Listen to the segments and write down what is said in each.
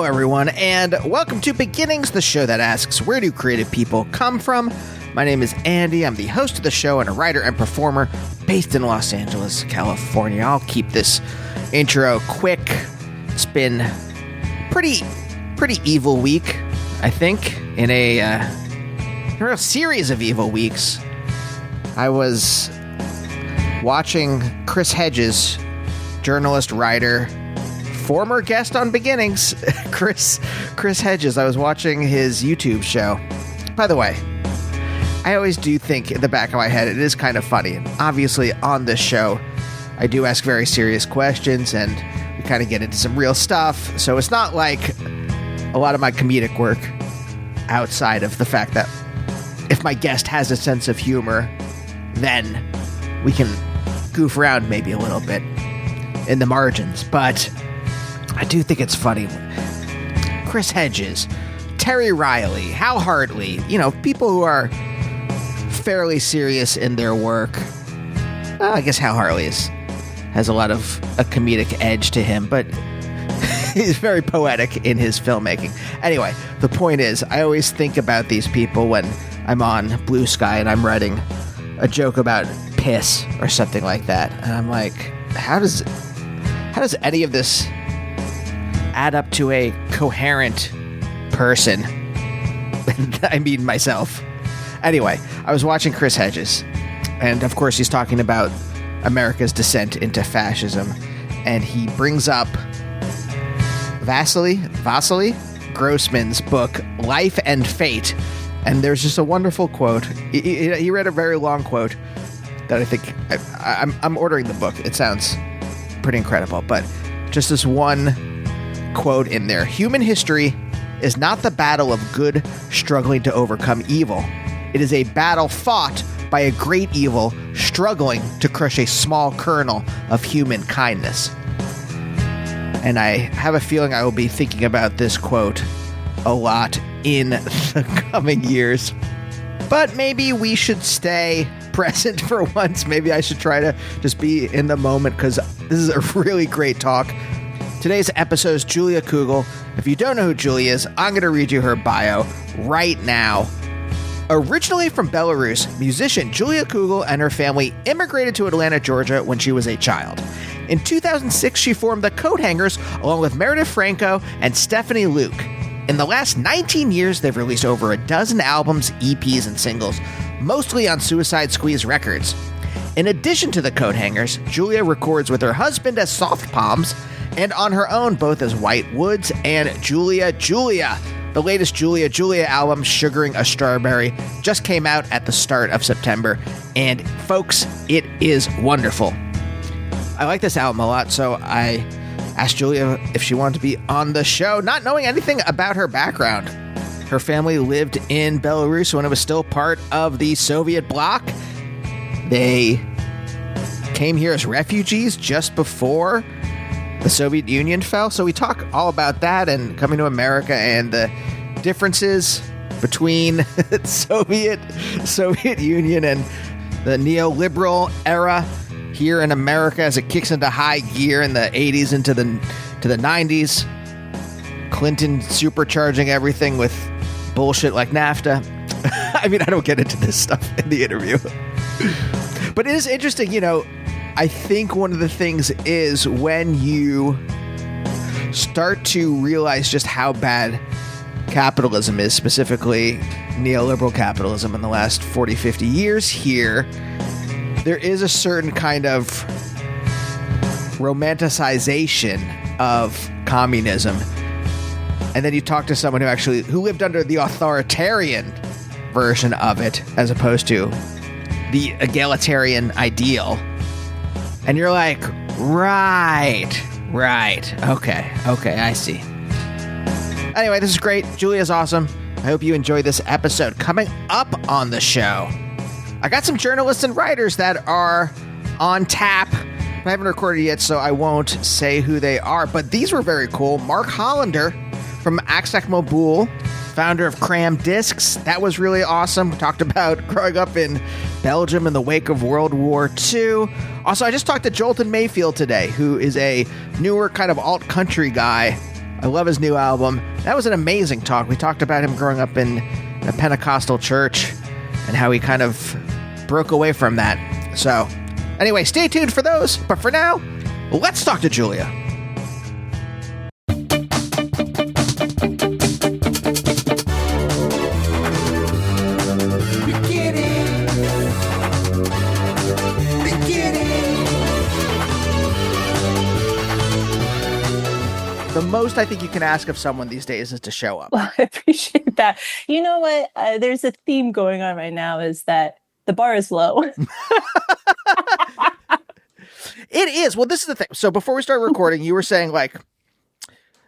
Hello, everyone, and welcome to Beginnings, the show that asks, where do creative people come from? My name is Andy. I'm the host of the show and a writer and performer based in Los Angeles, California. I'll keep this intro quick. It's been pretty evil week, I think, in a real series of evil weeks. I was watching Chris Hedges, journalist, writer, former guest on Beginnings, Chris Hedges. I was watching his YouTube show. By the way, I always do think in the back of my head, it is kind of funny. And obviously on this show, I do ask very serious questions and we kind of get into some real stuff. So it's not like a lot of my comedic work outside of the fact that if my guest has a sense of humor, then we can goof around maybe a little bit in the margins. But I do think it's funny. Chris Hedges, Terry Riley, Hal Hartley, people who are fairly serious in their work. Well, I guess Hal Hartley has a lot of a comedic edge to him, but he's very poetic in his filmmaking. Anyway, the point is, I always think about these people when I'm on Blue Sky and I'm writing a joke about piss or something like that. And I'm like, how does any of this add up to a coherent person? I mean myself. Anyway, I was watching Chris Hedges, and of course he's talking about America's descent into fascism, and he brings up Vasily Grossman's book, Life and Fate, and there's just a wonderful quote. He read a very long quote that I think I'm ordering the book. It sounds pretty incredible, but just this one quote in there. Human history is not the battle of good struggling to overcome evil. It is a battle fought by a great evil struggling to crush a small kernel of human kindness. And I have a feeling I will be thinking about this quote a lot in the coming years. But maybe we should stay present for once. Maybe I should try to just be in the moment, because this is a really great talk. Today's episode is Julia Kugel. If you don't know who Julia is, I'm going to read you her bio right now. Originally from Belarus, musician Julia Kugel and her family immigrated to Atlanta, Georgia when she was a child. In 2006, she formed the Coathangers along with Meredith Franco and Stephanie Luke. In the last 19 years, they've released over a dozen albums, EPs, and singles, mostly on Suicide Squeeze Records. In addition to the Coathangers, Julia records with her husband as Soft Palms and on her own both as White Woods and Julia. The latest Julia album, Sugaring a Strawberry, just came out at the start of September, and folks, it is wonderful. I like this album a lot, so I asked Julia if she wanted to be on the show, not knowing anything about her background. Her family lived in Belarus when it was still part of the Soviet bloc. They came here as refugees just before the Soviet Union fell. So we talk all about that and coming to America and the differences between the Soviet Union and the neoliberal era here in America as it kicks into high gear in the 80s into the 90s. Clinton supercharging everything with bullshit like NAFTA. I mean, I don't get into this stuff in the interview. But it is interesting, I think one of the things is when you start to realize just how bad capitalism is, specifically neoliberal capitalism in the last 40, 50 years here, there is a certain kind of romanticization of communism. And then you talk to someone who lived under the authoritarian version of it as opposed to the egalitarian ideal. And you're like, right. Okay, I see. Anyway, this is great. Julia's awesome. I hope you enjoy this episode. Coming up on the show, I got some journalists and writers that are on tap. I haven't recorded yet, so I won't say who they are, but these were very cool. Mark Hollander from Axac Mobile, founder of Cram Discs. That was really awesome. We talked about growing up in Belgium in the wake of World War II. Also, I just talked to Jolton Mayfield today, who is a newer kind of alt-country guy I love his new album. That was an amazing talk. We talked about him growing up in a Pentecostal church and how he kind of broke away from that. So, anyway, stay tuned for those. But for now, let's talk to Julia. The most I think you can ask of someone these days is to show up. Well, I appreciate that. You know what? There's a theme going on right now is that the bar is low. It is. Well, this is the thing. So before we start recording, you were saying like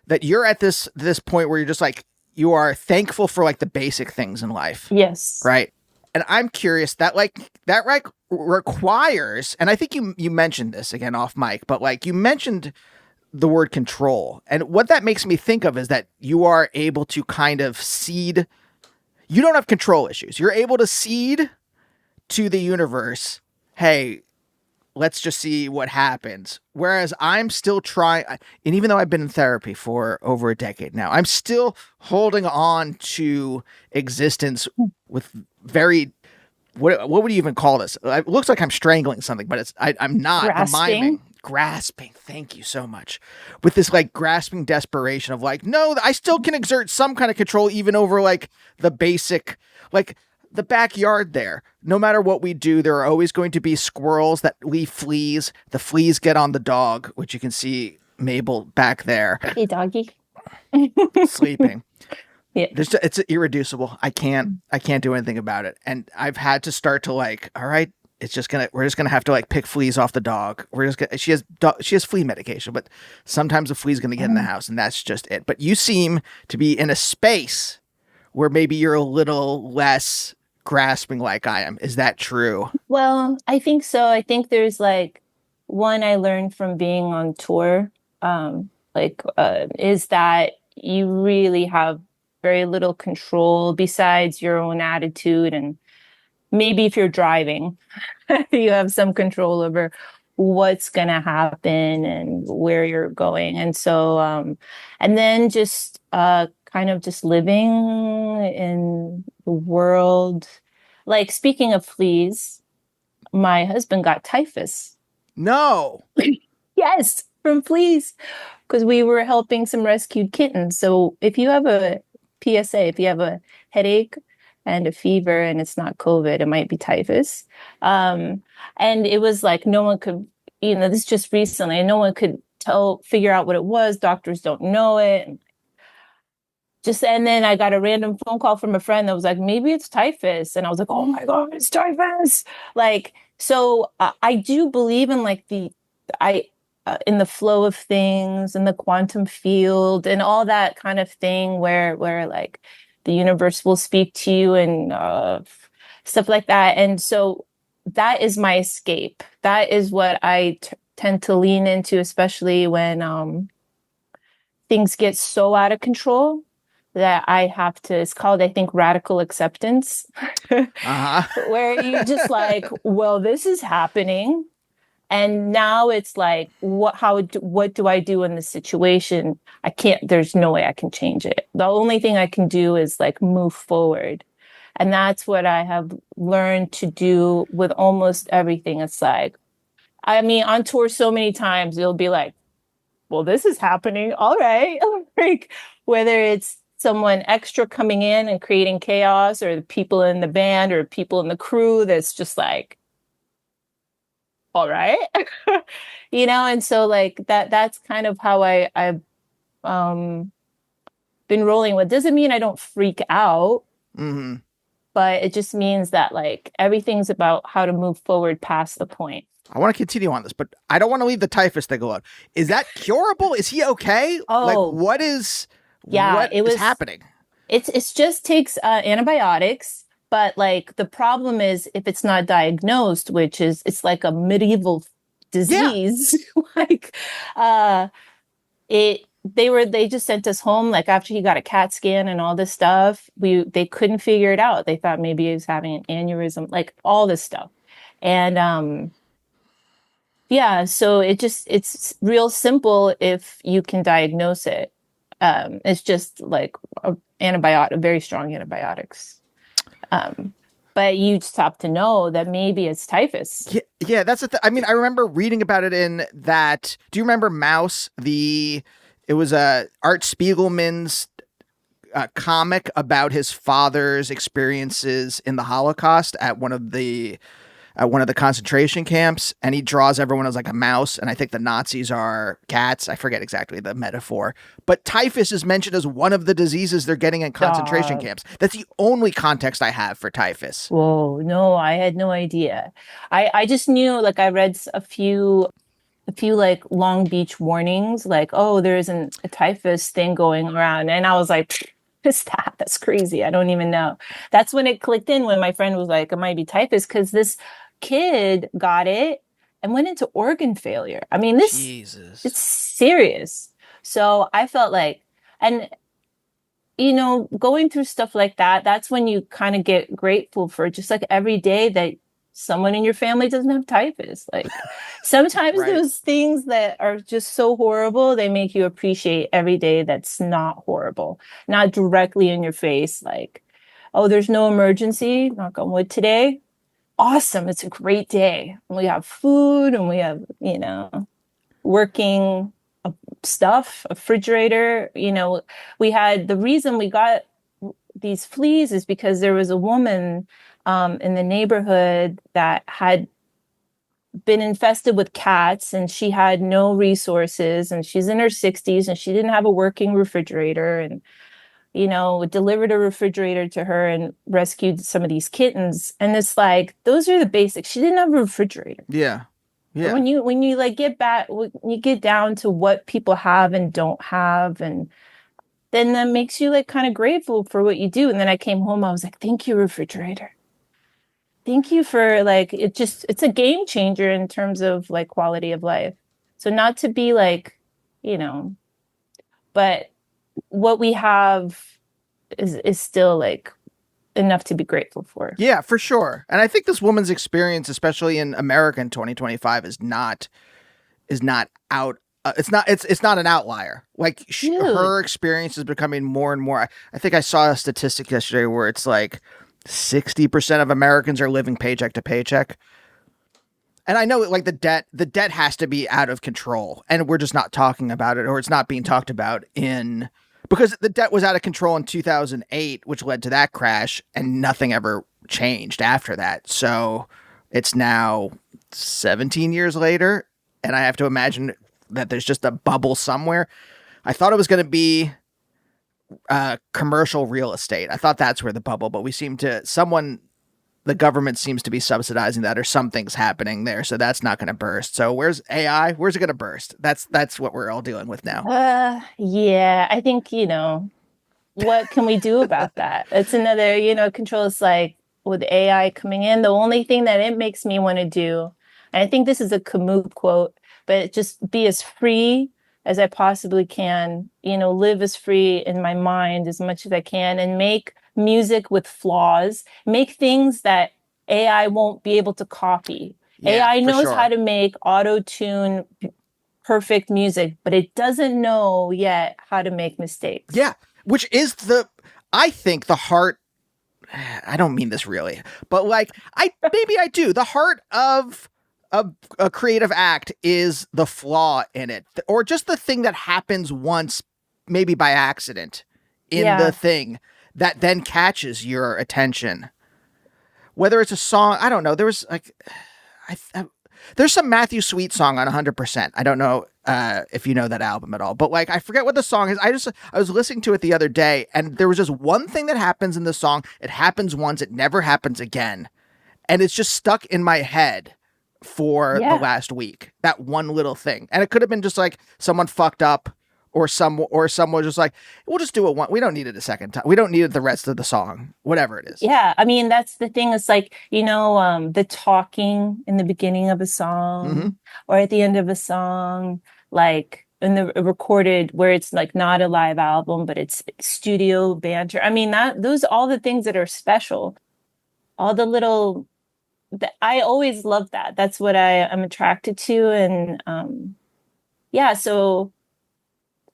that you're at this point where you're just like, you are thankful for like the basic things in life. Yes. Right. And I'm curious that requires, and I think you mentioned this again off mic, but like you mentioned the word control. And what that makes me think of is that you are able to kind of cede. You don't have control issues. You're able to cede to the universe, hey, let's just see what happens. Whereas I'm still trying, and even though I've been in therapy for over a decade now, I'm still holding on to existence with very, what would you even call this? It looks like I'm strangling something, but I'm not. Grasping. Thank you so much. With this like grasping desperation of like, no, I still can exert some kind of control even over like the basic, like the backyard there. No matter what we do, there are always going to be squirrels that leave fleas. The fleas get on the dog, which you can see Mabel back there. Hey, doggy. Sleeping. Yeah. It's irreducible. I can't do anything about it. And I've had to start to like, all right, we're just gonna have to like pick fleas off the dog. She has flea medication, but sometimes a flea's gonna get in the house, and that's just it. But you seem to be in a space where maybe you're a little less grasping like I am. Is that true? Well, I think so. I think there's like one I learned from being on tour, is that you really have very little control besides your own attitude, and maybe if you're driving, you have some control over what's going to happen and where you're going. And so, and then just kind of just living in the world. Like, speaking of fleas, my husband got typhus. No. Yes, from fleas, because we were helping some rescued kittens. So if you have a PSA, if you have a headache and a fever and it's not COVID, it might be typhus. And it was like no one could, this just recently, and no one could figure out what it was. Doctors don't know it. And then I got a random phone call from a friend that was like, maybe it's typhus. And I was like, oh my God, it's typhus. Like, so I do believe in like in the flow of things and the quantum field and all that kind of thing where like the universe will speak to you and stuff like that. And so that is my escape. That is what I tend to lean into, especially when things get so out of control that I have to, it's called, I think, radical acceptance, where you just like, well, this is happening. And now it's like, what do I do in this situation? There's no way I can change it. The only thing I can do is like move forward. And that's what I have learned to do with almost everything. It's like, I mean, on tour so many times, it'll be like, well, this is happening. All right. Like, whether it's someone extra coming in and creating chaos, or the people in the band or people in the crew that's just like, all right. And so like that's kind of how I've been rolling with. Doesn't mean I don't freak out, but it just means that like everything's about how to move forward past the point. I want to continue on this, but I don't want to leave the typhus thing alone. Is that curable? Is he okay? Oh, like what is happening? It just takes antibiotics. But like the problem is if it's not diagnosed, which is, it's like a medieval disease. Yeah. They just sent us home like after he got a CAT scan and all this stuff. They couldn't figure it out. They thought maybe he was having an aneurysm, like all this stuff. And yeah, so it's real simple if you can diagnose it. It's just like very strong antibiotics. Um, but you just have to know that maybe it's typhus. Yeah, yeah, that's the I mean, I remember reading about it in that. Do you remember Mouse? It was Art Spiegelman's comic about his father's experiences in the Holocaust at one of the concentration camps, and he draws everyone as like a mouse, and I think the Nazis are cats. I forget exactly the metaphor, but typhus is mentioned as one of the diseases they're getting in concentration Stop. camps. That's the only context I have for typhus. Whoa, no, I had no idea. I just knew, like, I read a few like Long Beach warnings, like, oh, there's a typhus thing going around. And I was like, what's that? That's crazy. I don't even know. That's when it clicked in when my friend was like, it might be typhus because this kid got it and went into organ failure. I mean, Jesus. it's serious. So I felt like, and going through stuff like that, that's when you kind of get grateful for just like every day that someone in your family doesn't have typhus. Like sometimes Right. those things that are just so horrible, they make you appreciate every day that's not horrible, not directly in your face. Like, oh, there's no emergency, knock on wood today. Awesome. It's a great day. We have food and we have, working stuff, a refrigerator. We had the reason we got these fleas is because there was a woman in the neighborhood that had been infested with cats and she had no resources and she's in her 60s and she didn't have a working refrigerator and delivered a refrigerator to her and rescued some of these kittens. And it's like, those are the basics. She didn't have a refrigerator. Yeah. But Yeah. when you like get back, when you get down to what people have and don't have, and then that makes you like kind of grateful for what you do. And then I came home, I was like, thank you, refrigerator. Thank you for like it's a game changer in terms of like quality of life. So not to be like, you know, but what we have is still like enough to be grateful for. Yeah, for sure. And I think this woman's experience, especially in America in 2025, is not out. It's not an outlier. Like Dude. her experience is becoming more and more. I think I saw a statistic yesterday where it's like 60% of Americans are living paycheck to paycheck. And I know like the debt has to be out of control, and we're just not talking about it, or it's not being talked about in because the debt was out of control in 2008, which led to that crash, and nothing ever changed after that. So it's now 17 years later, and I have to imagine that there's just a bubble somewhere. I thought it was going to be commercial real estate. I thought that's where the bubble, but the government seems to be subsidizing that, or something's happening there, so that's not going to burst. So where's AI? Where's it going to burst? That's what we're all dealing with now. Yeah, I think, what can we do about that? It's another, control. Is like with AI coming in, the only thing that it makes me want to do, and I think this is a Camus quote, but just be as free as I possibly can, live as free in my mind as much as I can and make music with flaws, make things that AI won't be able to copy. Yeah, AI for knows how sure. to make auto-tune perfect music, but it doesn't know yet how to make mistakes. Yeah, which is I think the heart. I don't mean this really, but like maybe I do. The heart of a creative act is the flaw in it, or just the thing that happens once, maybe by accident, in the Yeah. thing that then catches your attention. Whether it's a song, I don't know. There was like, there's some Matthew Sweet song on 100%. I don't know if you know that album at all, but like I forget what the song is. I was listening to it the other day, and there was just one thing that happens in the song. It happens once, it never happens again, and it's just stuck in my head for the Yeah. last week. That one little thing, and it could have been just like someone fucked up, or someone just like, we'll just do it one. We don't need it a second time. We don't need it the rest of the song. Whatever it is. Yeah, I mean that's the thing. It's like the talking in the beginning of a Mm-hmm. song or at the end of a song, like in the recorded where it's like not a live album, but it's studio banter. I mean those all the things that are special, all the little. I always love that. That's what I am attracted to, and yeah. So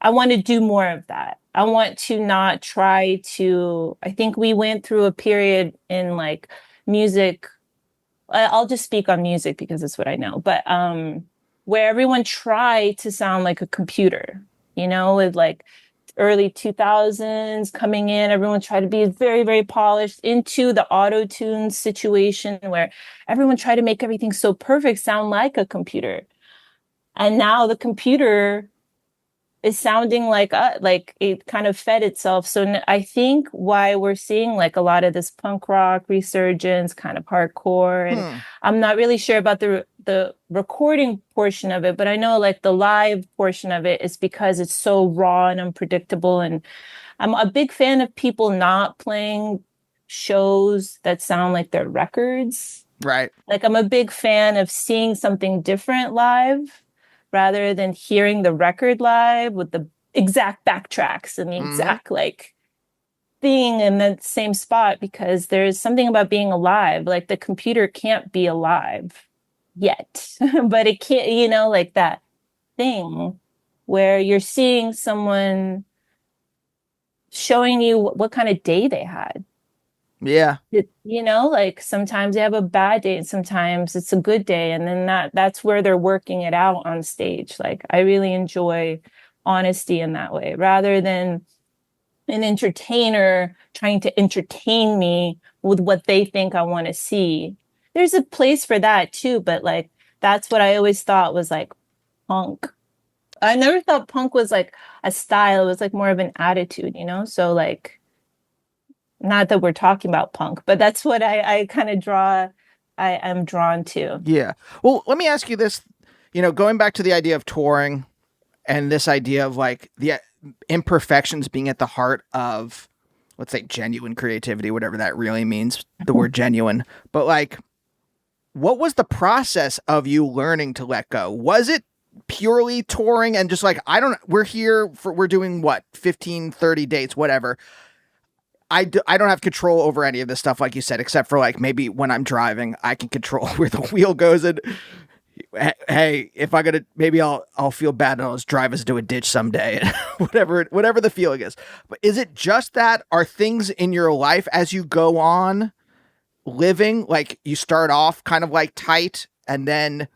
I want to do more of that. I want to not try to, I think we went through a period in like music. I'll just speak on music because it's what I know, but where everyone tried to sound like a computer, with like early 2000s coming in, everyone tried to be very, very polished into the auto tune situation where everyone tried to make everything so perfect sound like a computer. And now the computer is sounding like it kind of fed itself. So I think why we're seeing like a lot of this punk rock resurgence, kind of hardcore, and I'm not really sure about the recording portion of it, but I know like the live portion of it is because it's so raw and unpredictable. And I'm a big fan of people not playing shows that sound like they're records. Right. Like I'm a big fan of seeing something different live rather than hearing the record live with the exact backtracks and the exact like thing in the same spot, because there's something about being alive. Like the computer can't be alive yet, but it can't, like that thing where you're seeing someone showing you what kind of day they had. Yeah. Like sometimes they have a bad day and sometimes it's a good day. And then that's where they're working it out on stage. Like I really enjoy honesty in that way rather than an entertainer trying to entertain me with what they think I want to see. There's a place for that too, but like that's what I always thought was like punk. I never thought punk was like a style. It was like more of an attitude, So like, not that we're talking about punk, but that's what I kind of I am drawn to. Yeah. Well, let me ask you this, going back to the idea of touring and this idea of like the imperfections being at the heart of, let's say, genuine creativity, whatever that really means, the word genuine. But like, what was the process of you learning to let go? Was it purely touring and just like, we're doing what, 15, 30 dates, whatever. I don't have control over any of this stuff, like you said, except for like maybe when I'm driving, I can control where the wheel goes. And hey, if I gotta, maybe I'll feel bad and I'll just drive us into a ditch someday, whatever the feeling is. But is it just that? Are things in your life as you go on living, like you start off kind of like tight and then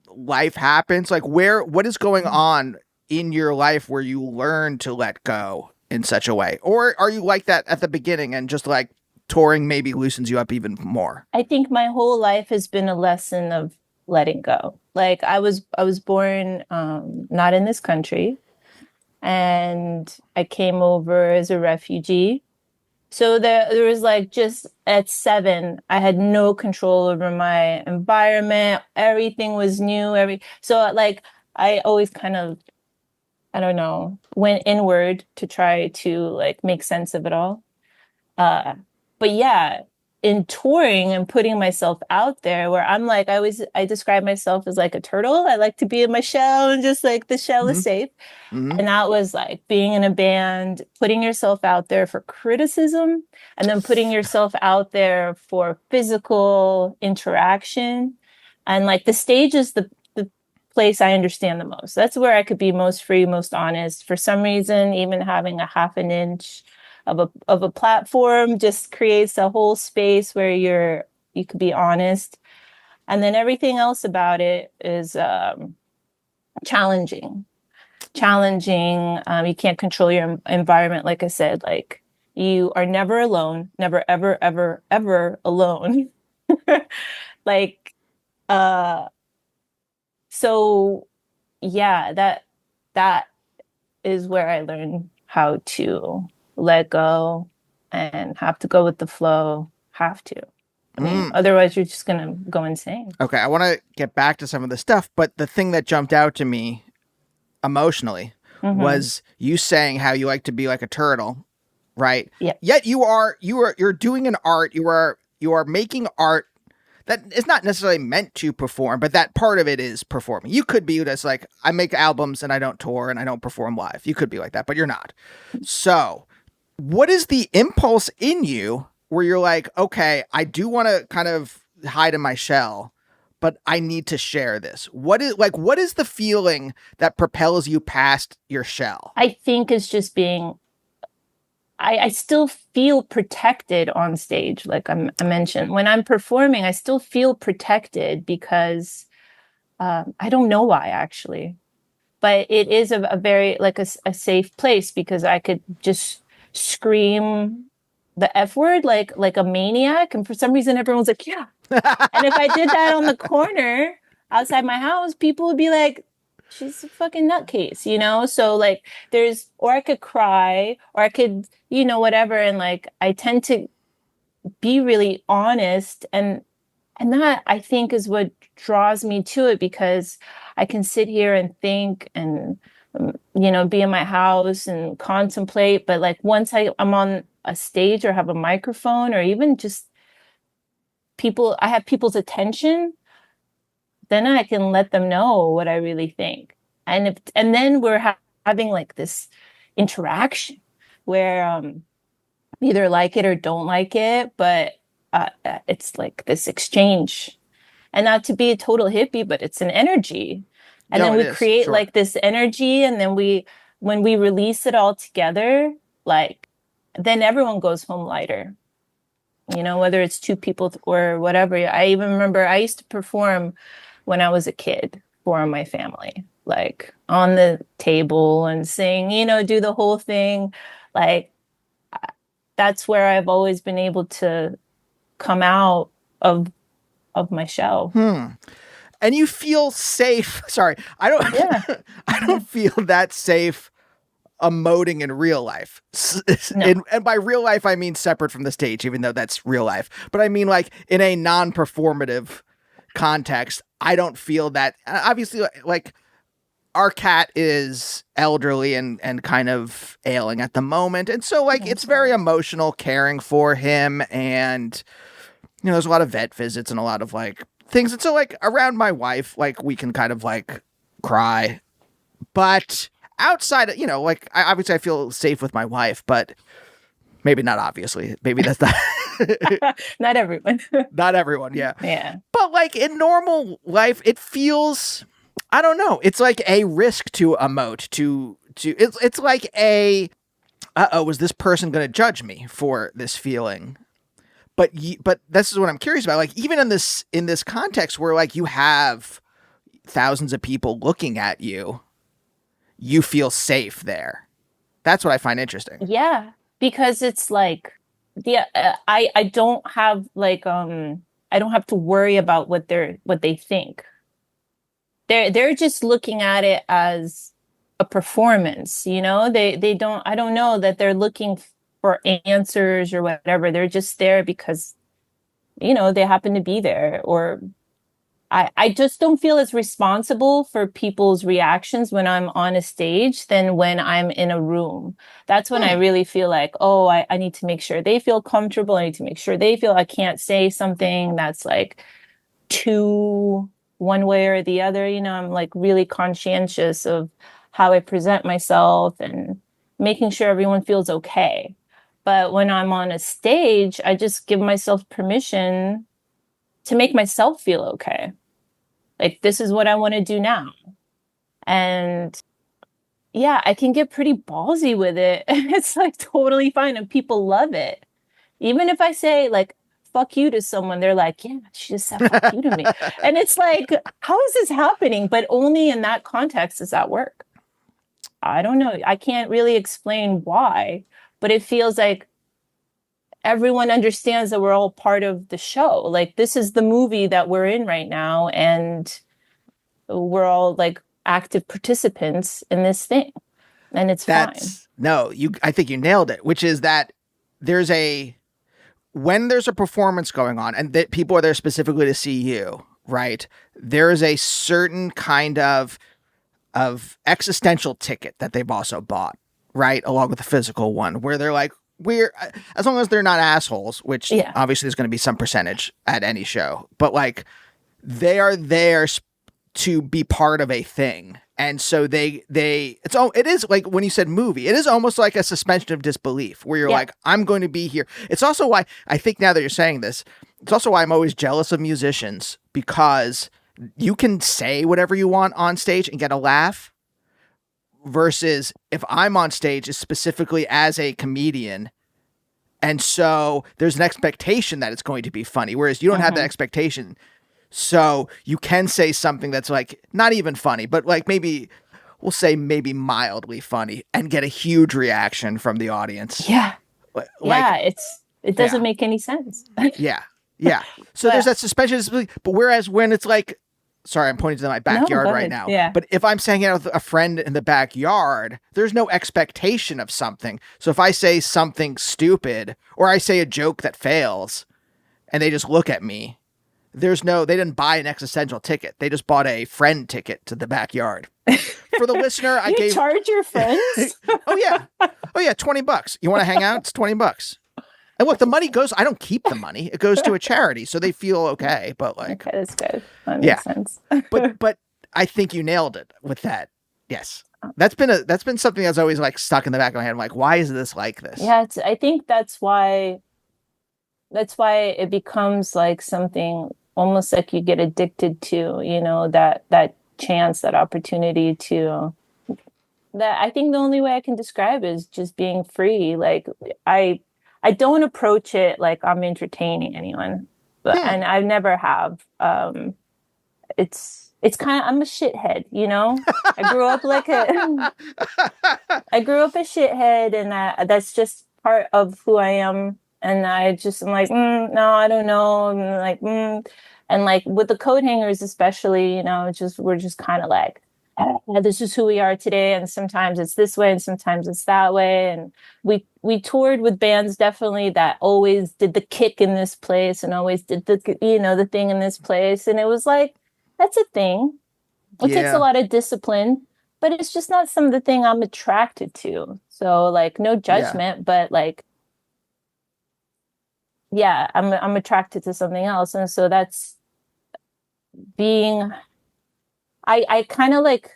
life happens? Like what is going on in your life where you learn to let go in such a way? Or are you like that at the beginning and just like touring maybe loosens you up even more? I think my whole life has been a lesson of letting go. Like I was born not in this country, and I came over as a refugee. So there was like, just at 7, I had no control over my environment. Everything was new. So like I always kind of, I don't know, went inward to try to like make sense of it all. But yeah, in touring and putting myself out there, where I'm like, I describe myself as like a turtle. I like to be in my shell and just like the shell is safe. And that was like being in a band, putting yourself out there for criticism, and then putting yourself out there for physical interaction. And like the stage is the place I understand the most. That's where I could be most free, most honest. For some reason, even having a half an inch of a platform just creates a whole space where you could be honest. And then everything else about it is challenging. You can't control your environment. Like I said, like you are never alone, never, ever, ever, ever alone. Like, so yeah, that is where I learned how to let go and have to go with the flow. Have to. I mean, otherwise you're just gonna go insane. Okay, I want to get back to some of the stuff, but the thing that jumped out to me emotionally was you saying how you like to be like a turtle, right? Yeah. Yet you're doing an art. You are making art that is not necessarily meant to perform, but that part of it is performing. You could be just like, I make albums and I don't tour and I don't perform live. You could be like that, but you're not. So what is the impulse in you where you're like, okay, I do want to kind of hide in my shell, but I need to share this. What is the feeling that propels you past your shell? I think it's just being, I still feel protected on stage. Like I mentioned, when I'm performing, I still feel protected because I don't know why actually, but it is a very like a safe place because I could just scream the F word like a maniac. And for some reason, everyone's like, yeah. And if I did that on the corner outside my house, people would be like, she's a fucking nutcase, you know? So like or I could cry or I could, whatever. And like, I tend to be really honest and that I think is what draws me to it because I can sit here and think and, be in my house and contemplate. But like once I'm on a stage or have a microphone or even just I have people's attention, then I can let them know what I really think. And then we're having like this interaction where either like it or don't like it, but it's like this exchange. And not to be a total hippie, but it's an energy. And then we create like this energy, and then when we release it all together, like then everyone goes home lighter. Whether it's two people or whatever. I even remember I used to perform when I was a kid for my family, like on the table and sing, do the whole thing. Like that's where I've always been able to come out of my shell. And you feel safe. Sorry, I don't. Yeah. I don't feel that safe emoting in real life. No. And by real life, I mean separate from the stage, even though that's real life. But I mean like in a non-performative context, I don't feel that. Obviously, like our cat is elderly and kind of ailing at the moment. And so like it's very emotional caring for him. And, there's a lot of vet visits and a lot of like things. And so like around my wife, like we can kind of like cry. But outside of, like I feel safe with my wife, but maybe not obviously. Maybe that's not not everyone. Not everyone, yeah. Yeah. But like in normal life, it feels, I don't know, it's like a risk to emote, to it's like was this person going to judge me for this feeling? But this is what I'm curious about. Like even in this context where like you have thousands of people looking at you, you feel safe there. That's what I find interesting. Yeah, because it's like, I don't have like I don't have to worry about what they think. They're just looking at it as a performance, They don't. I don't know that they're looking for answers or whatever. They're just there because, they happen to be there. Or I just don't feel as responsible for people's reactions when I'm on a stage than when I'm in a room. That's when I really feel like, oh, I need to make sure they feel comfortable. I need to make sure they feel I can't say something that's like too one way or the other. I'm like really conscientious of how I present myself and making sure everyone feels okay. But when I'm on a stage, I just give myself permission to make myself feel okay. Like, this is what I want to do now. And yeah, I can get pretty ballsy with it. And it's like totally fine. And people love it. Even if I say like, fuck you to someone, they're like, yeah, she just said fuck you to me. And it's like, how is this happening? But only in that context does that work. I don't know. I can't really explain why, but it feels like everyone understands that we're all part of the show. Like, this is the movie that we're in right now, and we're all like active participants in this thing, and it's fine. No, I think you nailed it, which is that when there's a performance going on and that people are there specifically to see you, right? There is a certain kind of existential ticket that they've also bought, right? Along with the physical one, where they're like, as long as they're not assholes, which obviously there's going to be some percentage at any show, but like they are there to be part of a thing. And so it is like when you said movie, it is almost like a suspension of disbelief where you're like, I'm going to be here. It's also why I think now that you're saying this, It's also why I'm always jealous of musicians, because you can say whatever you want on stage and get a laugh, versus if I'm on stage is specifically as a comedian. And so there's an expectation that it's going to be funny, whereas you don't have that expectation. So you can say something that's like not even funny, but like maybe we'll say maybe mildly funny and get a huge reaction from the audience. Yeah. Like, Yeah. It doesn't yeah. make any sense. Yeah. Yeah. So there's that suspension of disbelief. But whereas when it's like, sorry, I'm pointing to my backyard right now. Yeah. But if I'm hanging out with a friend in the backyard, there's no expectation of something. So if I say something stupid or I say a joke that fails and they just look at me, they didn't buy an existential ticket. They just bought a friend ticket to the backyard. For the listener, I gave charge your friends. Oh yeah, $20. You want to hang out? It's $20. And look, the money goes. I don't keep the money. It goes to a charity, so they feel okay. But like, okay, that's good. That makes sense. but I think you nailed it with that. Yes, that's been something that's always like stuck in the back of my head. I'm like, why is this like this? Yeah, I think that's why it becomes like something almost like you get addicted to. You know, that chance, that opportunity to. That I think the only way I can describe is just being free. Like I don't approach it like I'm entertaining anyone, but and I never have. It's kind of, I'm a shithead, you know. I grew up a shithead, and that's just part of who I am. And I'm like, no, I don't know. And like, and like with the Coathangers, especially, you know, we're just kind of like, this is who we are today, and sometimes it's this way and sometimes it's that way. And we toured with bands definitely that always did the kick in this place and always did the thing in this place, and it was like, that's a thing. It takes a lot of discipline, but it's just not some of the thing I'm attracted to. So like, no judgment, but like, yeah, I'm attracted to something else. And so that's being I kind of like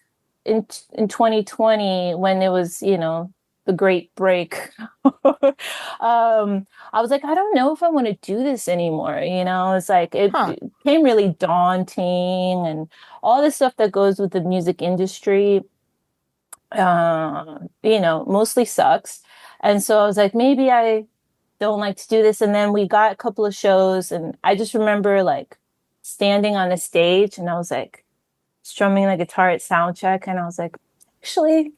in 2020 when it was, you know, the great break. I was like, I don't know if I want to do this anymore. You know, it's like it became really daunting, and all the stuff that goes with the music industry, you know, mostly sucks. And so I was like, maybe I don't like to do this. And then we got a couple of shows, and I just remember like standing on the stage, and I was like, strumming the guitar at sound check, and I was like, actually,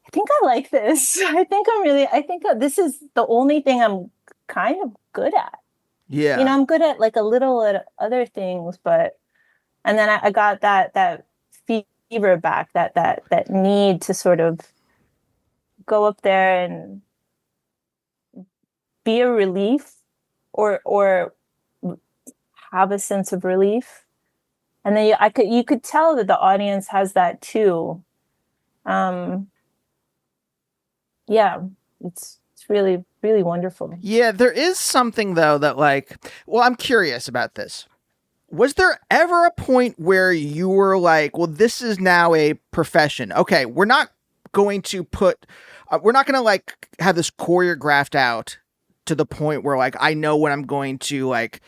I think I like this. I think this is the only thing I'm kind of good at. Yeah. You know, I'm good at like a little at other things, but and then I got that fever back, that need to sort of go up there and be a relief or have a sense of relief. And then you could tell that the audience has that too. Yeah, it's really, really wonderful. Yeah, there is something though that like, well, I'm curious about this. Was there ever a point where you were like, well, this is now a profession. Okay, we're not going to like have this choreographed out to the point where like, I know when I'm going to like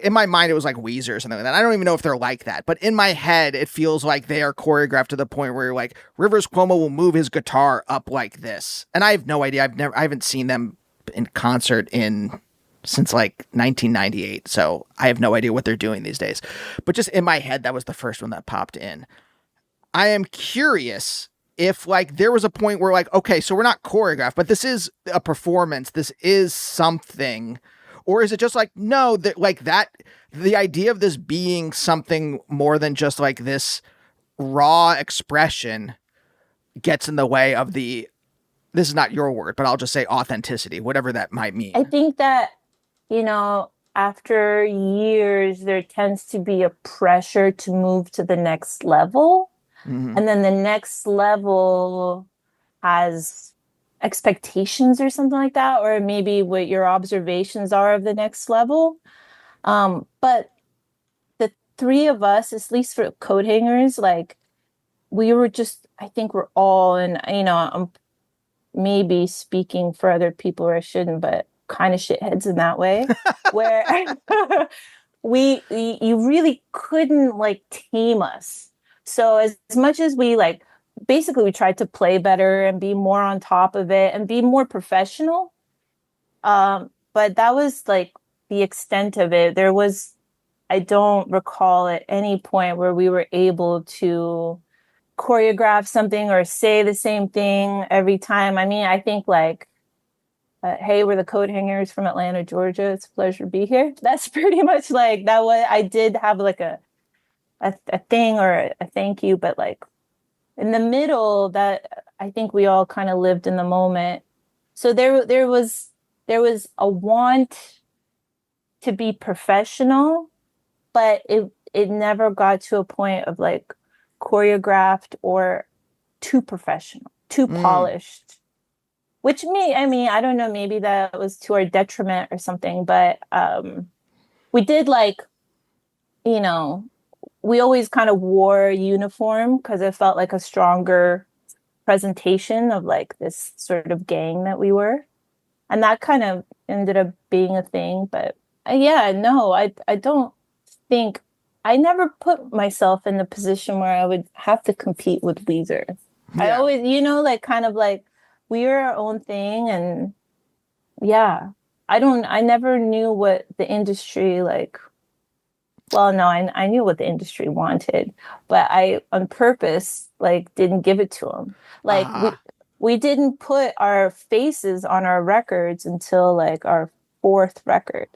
in my mind, it was like Weezer or something like that. I don't even know if they're like that, but in my head, it feels like they are choreographed to the point where like Rivers Cuomo will move his guitar up like this. And I have no idea. I haven't seen them in concert since like 1998. So I have no idea what they're doing these days, but just in my head, that was the first one that popped in. I am curious if like there was a point where like, okay, so we're not choreographed, but this is a performance. This is something. Or is it just like, no, that like that, the idea of this being something more than just like this raw expression gets in the way of this is not your word, but I'll just say authenticity, whatever that might mean. I think that, you know, after years, there tends to be a pressure to move to the next level. Mm-hmm. And then the next level has expectations or something like that, or maybe what your observations are of the next level. But the three of us, at least for Coathangers, like we were just, I think we're all, and you know, I'm maybe speaking for other people or I shouldn't, but kind of shitheads in that way, where you really couldn't like tame us. So as much as we like, basically we tried to play better and be more on top of it and be more professional. But that was like the extent of it. I don't recall at any point where we were able to choreograph something or say the same thing every time. I mean, I think like, hey, we're the Coathangers from Atlanta, Georgia. It's a pleasure to be here. That's pretty much like that. What I did have like a thing or a thank you, but like in the middle, that I think we all kind of lived in the moment. So there was a want to be professional, but it never got to a point of like choreographed or too professional, too polished. Which I mean, I don't know, maybe that was to our detriment or something, but we did like, you know, we always kind of wore uniform because it felt like a stronger presentation of like this sort of gang that we were. And that kind of ended up being a thing. But yeah, no, I don't think I never put myself in the position where I would have to compete with Weezer. Yeah. I always, like kind of like we are our own thing. And yeah, I never knew what the industry like. Well, no, I knew what the industry wanted, but I on purpose like didn't give it to them. Like we didn't put our faces on our records until like our fourth record.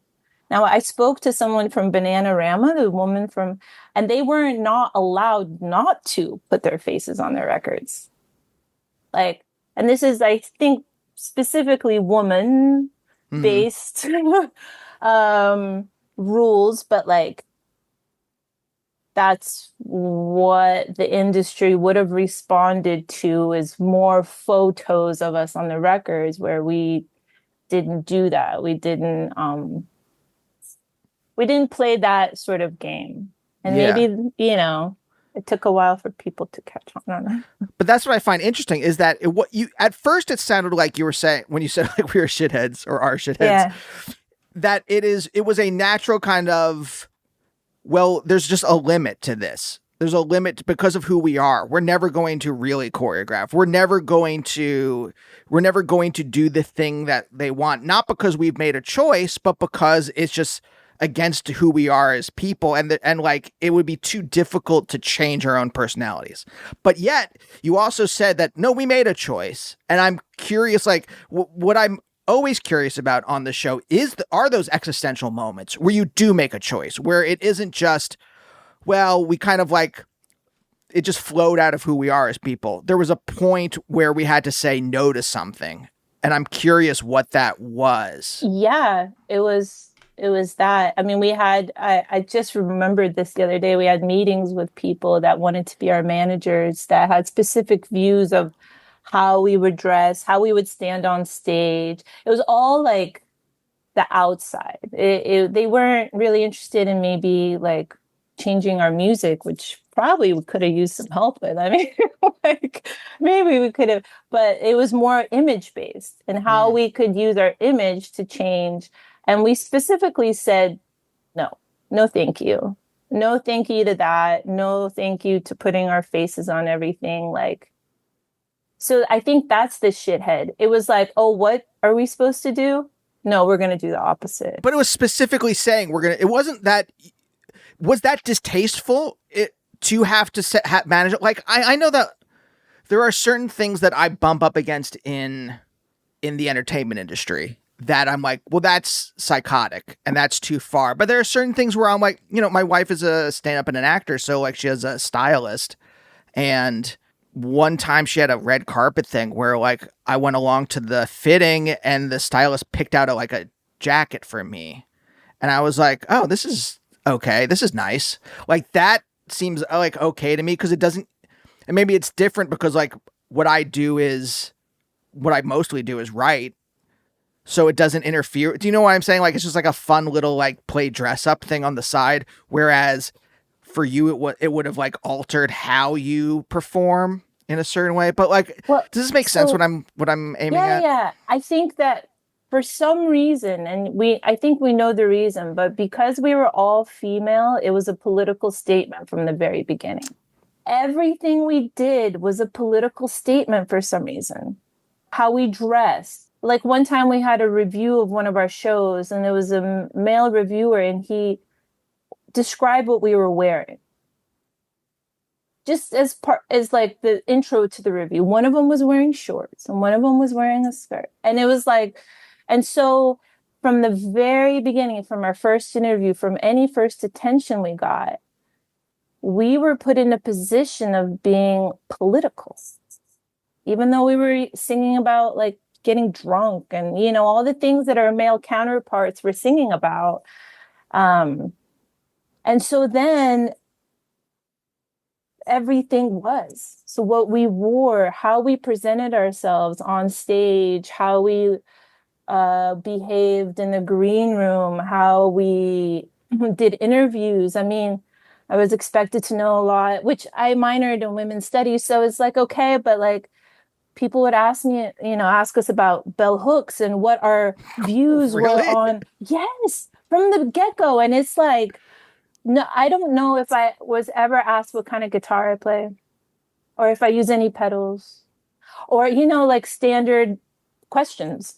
Now I spoke to someone from Bananarama, the woman from, and they weren't not allowed not to put their faces on their records. Like, and this is, I think, specifically woman based rules, but like, that's what the industry would have responded to is more photos of us on the records, where we didn't do that. We didn't play that sort of game. And maybe, it took a while for people to catch on. But that's what I find interesting is that at first it sounded like you were saying, when you said like we were shitheads or are shitheads, that it was a natural kind of, well, there's just a limit to this. There's a limit because of who we are. We're never going to really choreograph. We're never going to do the thing that they want. Not because we've made a choice, but because it's just against who we are as people. And like, it would be too difficult to change our own personalities. But yet you also said that, no, we made a choice. And I'm curious, like what I'm always curious about on the show are those existential moments where you do make a choice, where it isn't just, well, we kind of like, it just flowed out of who we are as people. There was a point where we had to say no to something. And I'm curious what that was. Yeah, it was that. I mean, I just remembered this the other day. We had meetings with people that wanted to be our managers that had specific views of how we would dress, how we would stand on stage. It was all like the outside. They weren't really interested in maybe like changing our music, which probably we could have used some help with. I mean, like maybe we could have, but it was more image based and how we could use our image to change. And we specifically said, no, thank you. No, thank you to that. No, thank you to putting our faces on everything. Like, so I think that's the shithead. It was like, oh, what are we supposed to do? No, we're going to do the opposite. But it was specifically saying it wasn't that, was that distasteful to have to manage it? Like, I know that there are certain things that I bump up against in the entertainment industry that I'm like, well, that's psychotic and that's too far. But there are certain things where I'm like, my wife is a stand-up and an actor. So like she has a stylist, and one time she had a red carpet thing where like I went along to the fitting and the stylist picked out a jacket for me. And I was like, oh, this is okay. This is nice. Like that seems like okay to me because it doesn't, and maybe it's different because like what I mostly do is write. So it doesn't interfere. Do you know what I'm saying? Like, it's just like a fun little like play dress up thing on the side. Whereas for you, it would have like altered how you perform in a certain way. But like, does this make sense what I'm aiming at? Yeah. I think that for some reason, and I think we know the reason, but because we were all female, it was a political statement from the very beginning. Everything we did was a political statement for some reason. How we dressed. Like one time we had a review of one of our shows, and it was a male reviewer, and he described what we were wearing. Just as like the intro to the review. One of them was wearing shorts and one of them was wearing a skirt. And it was like, and so from the very beginning, from our first interview, from any first attention we got, we were put in a position of being political. Even though we were singing about like getting drunk and, you know, all the things that our male counterparts were singing about. And so then everything was. So what we wore, how we presented ourselves on stage, how we behaved in the green room, how we did interviews. I mean, I was expected to know a lot, which I minored in women's studies. So it's like, okay, but like people would ask me, you know, ask us about bell hooks and what our views were on. Yes, from the get-go. And it's like, no, I don't know if I was ever asked what kind of guitar I play or if I use any pedals or, you know, like standard questions.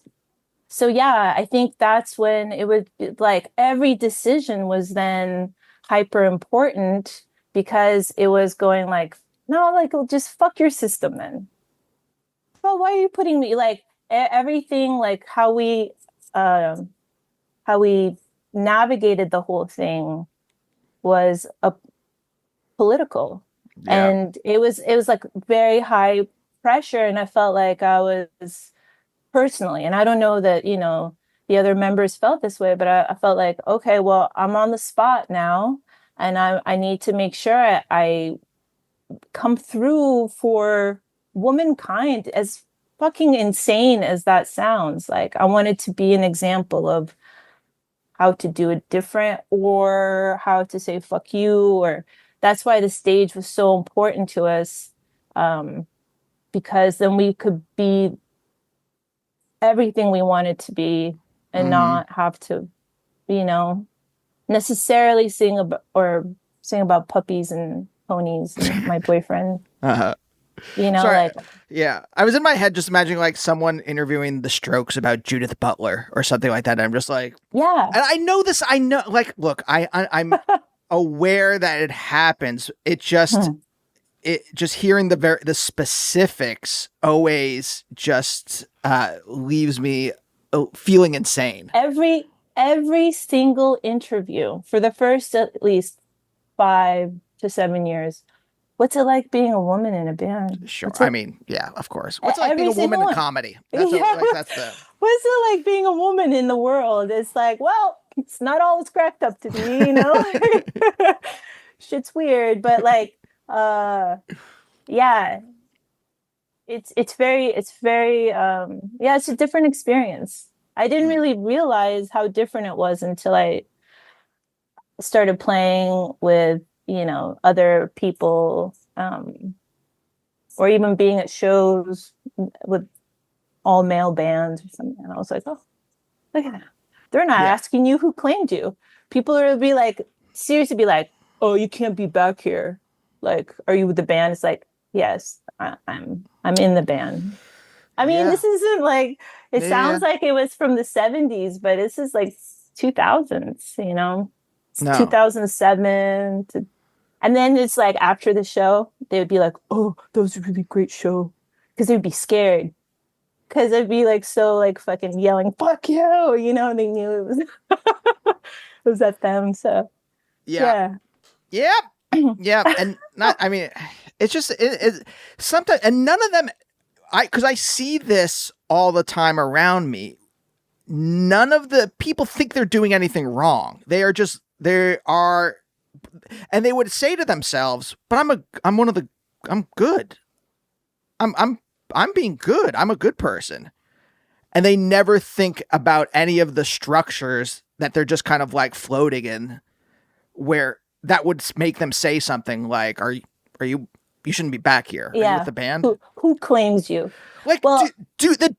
So, yeah, I think that's when it was like every decision was then hyper important because it was going like, no, like, just fuck your system then. Well, why are you putting me like everything, like how we navigated the whole thing was a political, and it was like very high pressure, and I felt like I was personally, and I don't know that, you know, the other members felt this way, but I felt like, okay, well, I'm on the spot now, and I need to make sure I come through for womankind, as fucking insane as that sounds. Like I wanted to be an example of how to do it different or how to say fuck you, or that's why the stage was so important to us, because then we could be everything we wanted to be and not have to, you know, necessarily sing about puppies and ponies and my boyfriend. You know, sorry, like, yeah, I was in my head just imagining like someone interviewing the Strokes about Judith Butler or something like that. And I'm just like, yeah, and I know this. I know, like, look, I'm aware that it happens. It just hearing the specifics always just leaves me feeling insane. Every single interview for the first at least 5 to 7 years. What's it like being a woman in a band? Sure. I mean, yeah, of course. What's it like being a woman in comedy? That's What's it like being a woman in the world? It's like, well, it's not all it's cracked up to be, you know? Shit's weird, but like, yeah, it's very, yeah, it's a different experience. I didn't really realize how different it was until I started playing with, you know, other people, or even being at shows with all male bands or something. And I was like, oh, look at that. They're not asking you who claimed you. People are be like, seriously be like, oh, you can't be back here. Like, are you with the band? It's like, yes, I'm in the band. I mean, this isn't like, it sounds like it was from the 70s, but this is like 2000s, you know? No. 2007 to, and then it's like after the show they would be like, oh, that was a really great show, because they'd be scared because it'd be like so like fucking yelling fuck you, you know, they knew it was it was at them. So yeah. And not, I mean, it's just it sometimes, and none of them, because I see this all the time around me, none of the people think they're doing anything wrong. They are, and they would say to themselves, but I'm good. I'm being good. I'm a good person. And they never think about any of the structures that they're just kind of like floating in, where that would make them say something like, are you shouldn't be back here. Are you with Yeah. the band? Who claims you? Like, Well, do the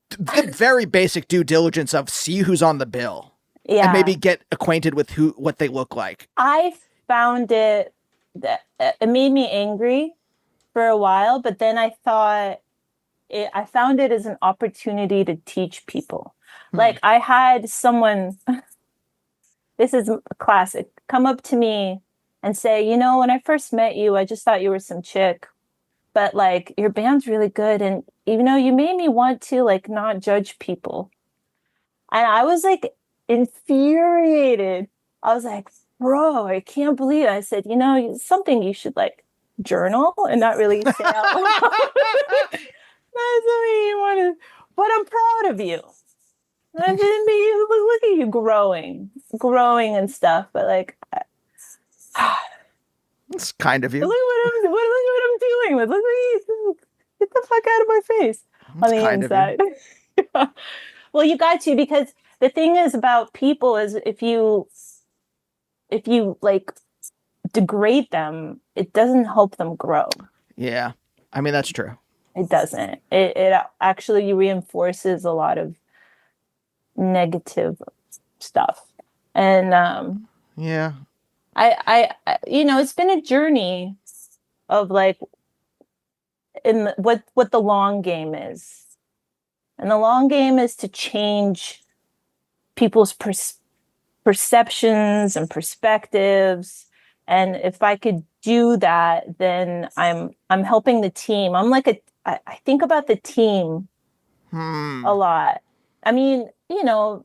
very basic due diligence of see who's on the bill, and maybe yeah. get acquainted with what they look like. I found it that it made me angry for a while, but then I found it as an opportunity to teach people. Like I had someone, this is a classic, come up to me and say, you know, when I first met you, I just thought you were some chick, but like your band's really good. And you know, you made me want to like not judge people. And I was like infuriated. I was like, bro, I can't believe it. I said, you know, something you should like journal and not really say out loud. That's something you want to, but I'm proud of you. I didn't be, look at you growing and stuff. But like, It's kind of you. look what I'm dealing with. Look at you. Get the fuck out of my face. On the inside. Well, you got to, because the thing is about people is if you like degrade them, it doesn't help them grow. Yeah. I mean, that's true. It doesn't. It actually reinforces a lot of negative stuff. And yeah. I you know, it's been a journey of like what the long game is. And the long game is to change people's perceptions and perspectives. And if I could do that, then I'm helping the team. I'm like I think about the team a lot. I mean, you know,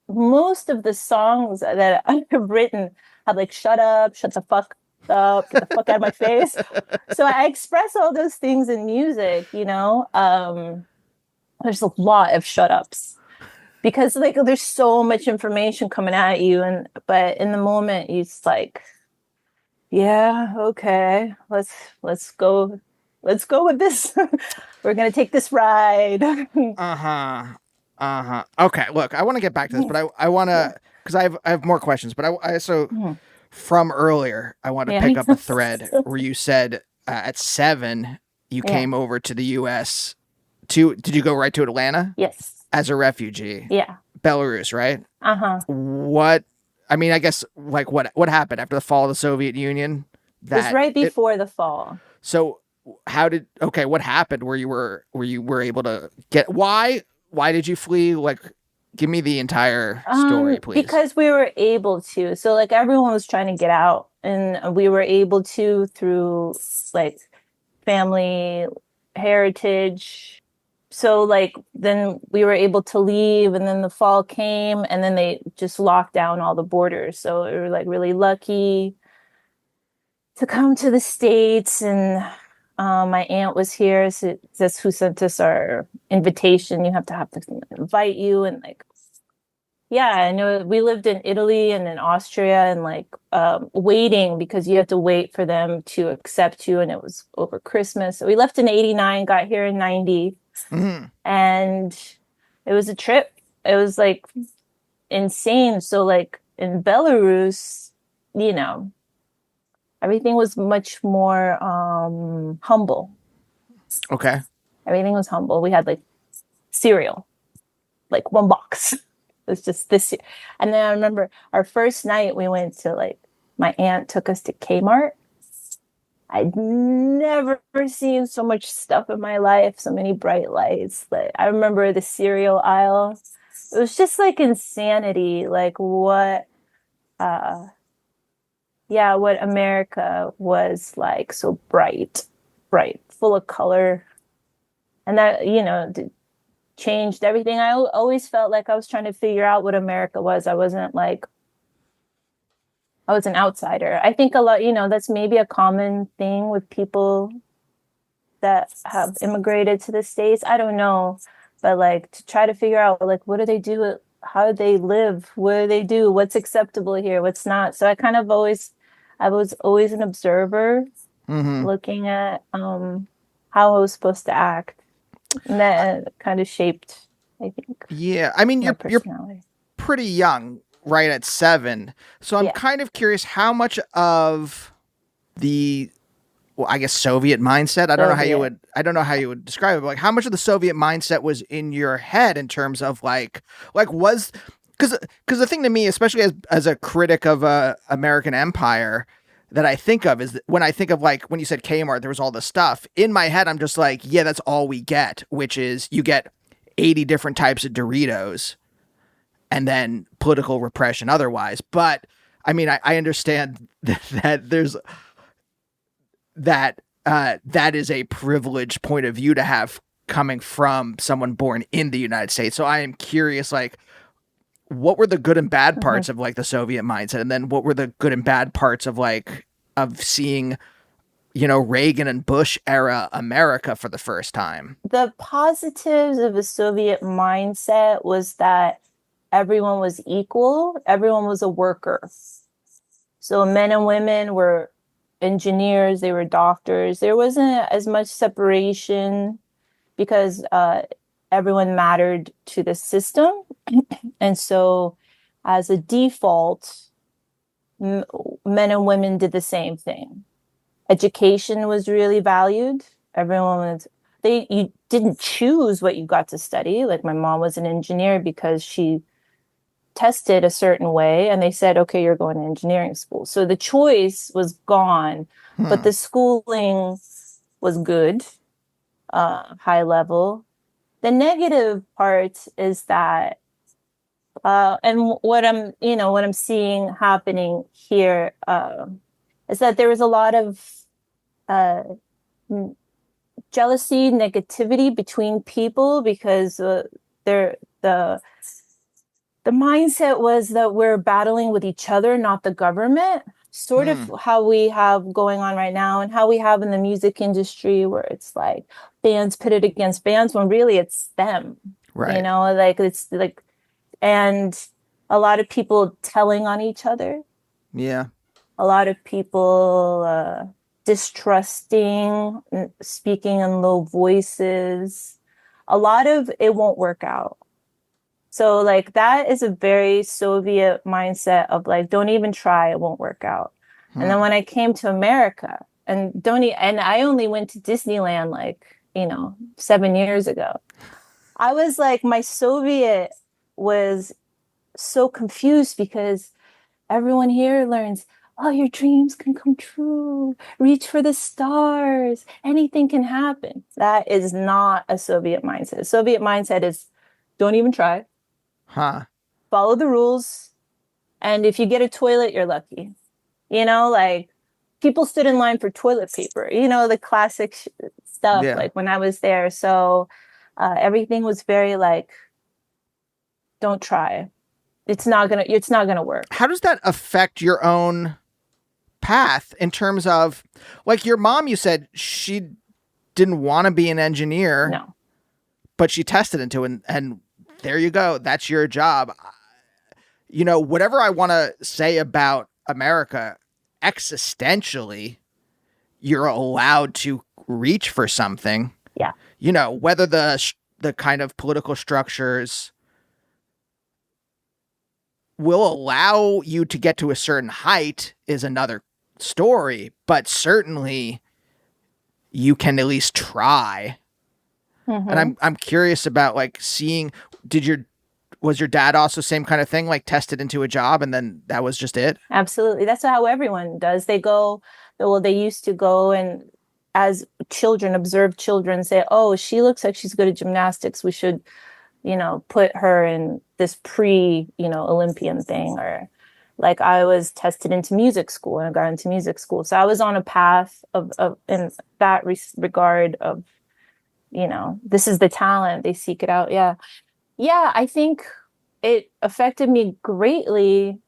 most of the songs that I've written have like shut up, shut the fuck up, get the fuck out of my face. So I express all those things in music, you know. There's a lot of shut ups because like there's so much information coming at you, but in the moment it's like, yeah, okay, let's go with this. We're gonna take this ride. Okay, look, I want to get back to this, but I want to, because I have more questions, but I so from earlier I want to pick up a thread where you said at 7 you came over to the U.S. Did you go right to Atlanta? Yes. As a refugee? Yeah. Belarus, right? What, I mean, I guess, like, what happened after the fall of the Soviet Union? It was right before the fall. So, what happened where you were able to get, why did you flee? Like, give me the entire story, please. Because we were able to. So, like, everyone was trying to get out, and we were able to through, like, family heritage. So like then we were able to leave, and then the fall came, and then they just locked down all the borders. So we were like really lucky to come to the States, and my aunt was here. So that's who sent us our invitation. You have to invite you, and like, yeah, I know we lived in Italy and in Austria, and like waiting because you have to wait for them to accept you, and it was over Christmas. So we left in 89, got here in 90. And it was a trip. It was like insane. So like in Belarus, you know, everything was much more humble. Okay. Everything was humble. We had like cereal, like one box. It was just this. And then I remember our first night we went to like, my aunt took us to Kmart. I'd never seen so much stuff in my life, so many bright lights. Like I remember the cereal aisle. It was just like insanity, like what America was like, so bright, full of color. And that, you know, changed everything. I always felt like I was trying to figure out what America was. I was an outsider. I think a lot, you know, that's maybe a common thing with people that have immigrated to the States. I don't know, but like to try to figure out like, what do they do? How do they live? What do they do? What's acceptable here? What's not? So I was always an observer looking at how I was supposed to act. And that kind of shaped, I think. Yeah. I mean, you're pretty young. Right at 7. So I'm kind of curious how much of the well, I guess Soviet mindset. Soviet. I don't know how you would describe it, but like how much of the Soviet mindset was in your head in terms of like was because the thing to me, especially as a critic of American empire, that I think of is that when I think of like when you said Kmart, there was all this stuff in my head. I'm just like, yeah, that's all we get, which is you get 80 different types of Doritos and then political repression otherwise. But I mean, I understand that there's that is a privileged point of view to have coming from someone born in the United States. So I am curious, like, what were the good and bad Mhm. parts of like the Soviet mindset, and then what were the good and bad parts of like of seeing, Reagan and Bush era America for the first time. The positives of the Soviet mindset was that everyone was equal, everyone was a worker. So men and women were engineers, they were doctors. There wasn't as much separation because everyone mattered to the system. And so, as a default, men and women did the same thing. Education was really valued. Everyone was, you didn't choose what you got to study. Like my mom was an engineer because she tested a certain way and they said, okay, you're going to engineering school. So the choice was gone, but Hmm. the schooling was good, high level. The negative part is that, and what I'm seeing happening here, is that there was a lot of uh, jealousy, negativity between people because they're the mindset was that we're battling with each other, not the government. Sort of Hmm. how we have going on right now, and how we have in the music industry, where it's like bands pitted against bands when really it's them. Right. Like it's like, and a lot of people telling on each other, Yeah. a lot of people distrusting, speaking in low voices. A lot of it won't work out. So like that is a very Soviet mindset of like, don't even try, it won't work out. And then Hmm. when I came to America and I only went to Disneyland like, 7 years ago. I was like, my Soviet was so confused because everyone here learns, oh, your dreams can come true. Reach for the stars. Anything can happen. That is not a Soviet mindset. Soviet mindset is don't even try, Huh. follow the rules. And if you get a toilet, you're lucky. Like people stood in line for toilet paper, the classic stuff, Yeah. like when I was there. So everything was very like, don't try. It's not gonna work. How does that affect your own path in terms of like your mom? You said she didn't want to be an engineer, No. but she tested into it, and there you go. That's your job. Whatever I want to say about America, existentially, you're allowed to reach for something. Yeah. Whether the kind of political structures will allow you to get to a certain height is another story, but certainly you can at least try. And Mm-hmm. I'm curious about like seeing, did your was your dad also same kind of thing, like tested into a job and then that was just it? Absolutely. That's how everyone does. They used to go and as children, observe children say, oh, she looks like she's good at gymnastics. We should, put her in this Olympian thing. Or like I was tested into music school and I got into music school. So I was on a path of in that regard of, this is the talent. They seek it out. Yeah. Yeah. I think it affected me greatly,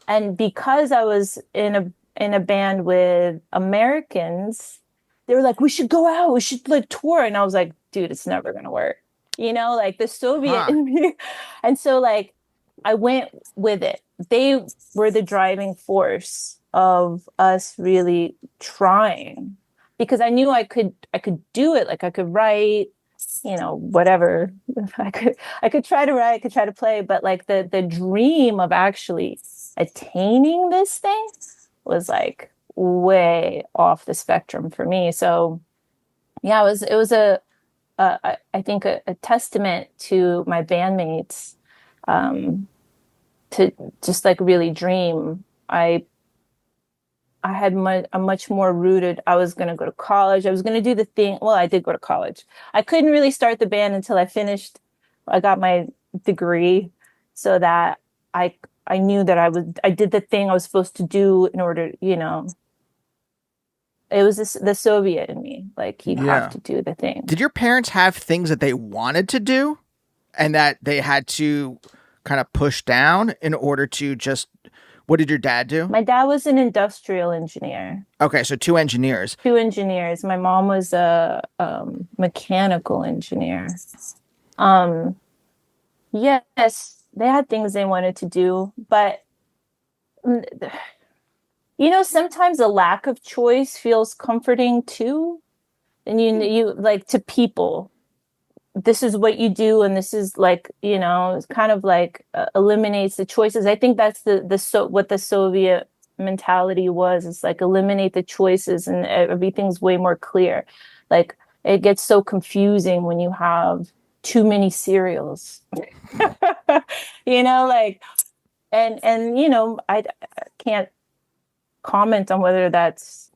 and because I was in a band with Americans, they were like, "We should go out. We should like tour." And I was like, "Dude, it's never gonna work." Like the Soviet Huh. in me. And so like I went with it. They were the driving force of us really trying because I knew I could do it. Like I could write, whatever. I could try to write, I could try to play, but like the dream of actually attaining this thing was like way off the spectrum for me. So yeah, it was I think a testament to my bandmates, um, to just like really dream. I had a much more rooted. I was going to go to college. I was going to do the thing. Well, I did go to college. I couldn't really start the band until I finished. I got my degree, so that I I knew that I did the thing I was supposed to do in order, it was the Soviet in me. Like, you have Yeah. to do the thing. Did your parents have things that they wanted to do and that they had to kind of push down in order to just, what did your dad do? My dad was an industrial engineer. Okay, so two engineers. Two engineers. My mom was a mechanical engineer. Um, yes, they had things they wanted to do, but mm, sometimes a lack of choice feels comforting too. And you like, to people, this is what you do, and this is like, it's kind of like, eliminates the choices. I think that's what the Soviet mentality was. It's like, eliminate the choices and everything's way more clear. Like, it gets so confusing when you have too many cereals. Like, I can't comment on whether that's.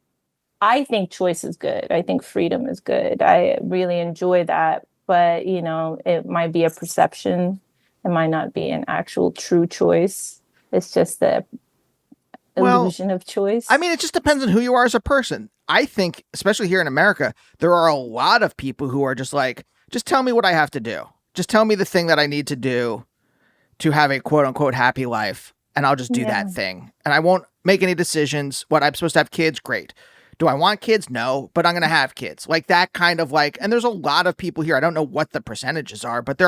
I think choice is good. I think freedom is good. I really enjoy that. But, it might be a perception. It might not be an actual true choice. It's just the Well, illusion of I choice. mean, it just depends on who you are as a person. I think, especially here in America, there are a lot of people who are just like, just tell me what I have to do. Just tell me the thing that I need to do to have a quote unquote happy life, and I'll just do that Yeah. thing. And I won't make any decisions. What, I'm supposed to have kids? Great. Do I want kids? No, but I'm going to have kids. Like that kind of like, and there's a lot of people here. I don't know what the percentages are, but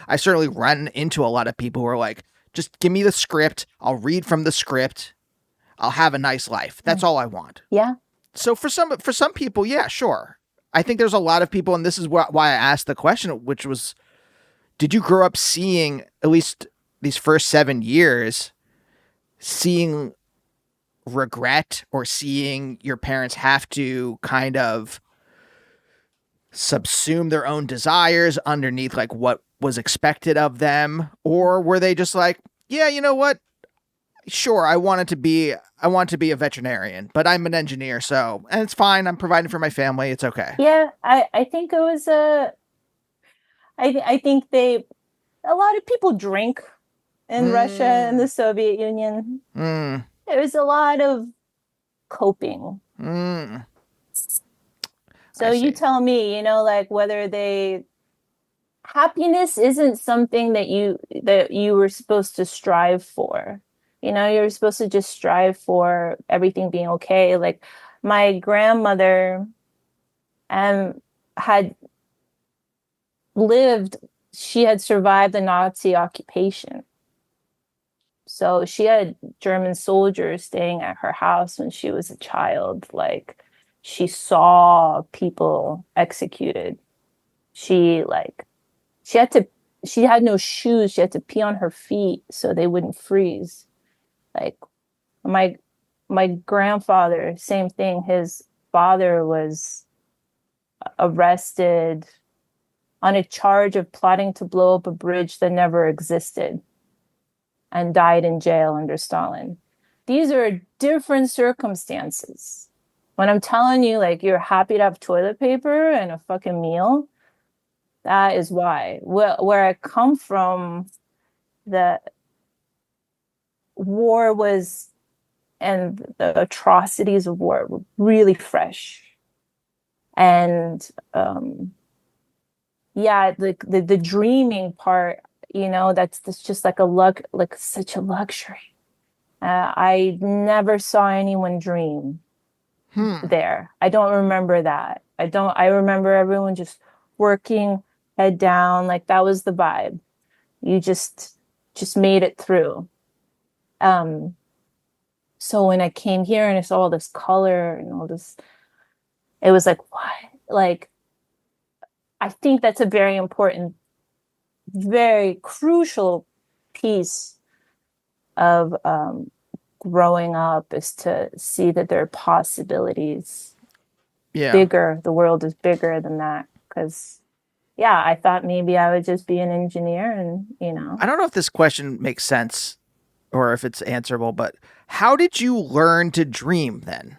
I certainly run into a lot of people who are like, just give me the script. I'll read from the script. I'll have a nice life. That's all I want. Yeah. So for some people, yeah, sure. I think there's a lot of people, and this is why I asked the question, which was, did you grow up seeing, at least these first 7 years, seeing regret or seeing your parents have to kind of subsume their own desires underneath like what was expected of them? Or were they just like, yeah, you know what? Sure, I want to be a veterinarian, but I'm an engineer, so, and it's fine. I'm providing for my family. It's okay. Yeah. I think it was I think a lot of people drink in Russia and the Soviet Union. Mm, There was a lot of coping. mm, So I you see. tell me, like, whether happiness isn't something that you were supposed to strive for. You're supposed to just strive for everything being okay. Like, my grandmother had lived, she had survived the Nazi occupation. So she had German soldiers staying at her house when she was a child. Like, she saw people executed. She like she had to she had no shoes. She had to pee on her feet so they wouldn't freeze. Like, my my grandfather, same thing. His father was arrested on a charge of plotting to blow up a bridge that never existed, and died in jail under Stalin. These are different circumstances. When I'm telling you, like, you're happy to have toilet paper and a fucking meal, that is why. Where I come from, the war was, and the atrocities of war were really fresh. And yeah, the dreaming part, that's just like like such a luxury. I never saw anyone dream Hmm. there. I don't remember that. I remember everyone just working, head down, like that was the vibe. You just made it through. Um, so when I came here and I saw all this color and all this, it was like, what? Like, I think that's a very important, very crucial piece of growing up is to see that there are possibilities Yeah. bigger. The world is bigger than that. Because, yeah, I thought maybe I would just be an engineer and, I don't know if this question makes sense or if it's answerable, but how did you learn to dream then?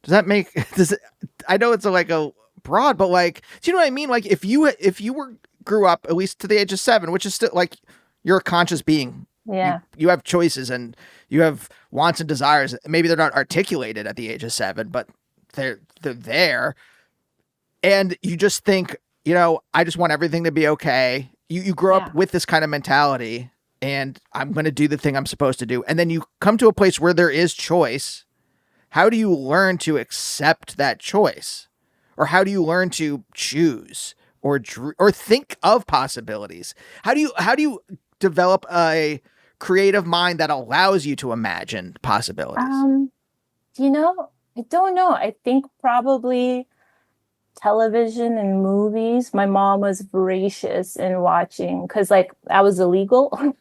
Does that make does it, I know it's like a broad, but like, do you know what I mean? Like if you were grew up at least to the age of 7, which is still like you're a conscious being. yeah. You have choices and you have wants and desires. Maybe they're not articulated at the age of 7, but they're there. And you just think, I just want everything to be okay. You grow Yeah. up with this kind of mentality and I'm going to do the thing I'm supposed to do. And then you come to a place where there is choice. How do you learn to accept that choice? Or how do you learn to choose or think of possibilities? How do you develop a creative mind that allows you to imagine possibilities? I don't know. I think probably television and movies. My mom was voracious in watching because, like, that was illegal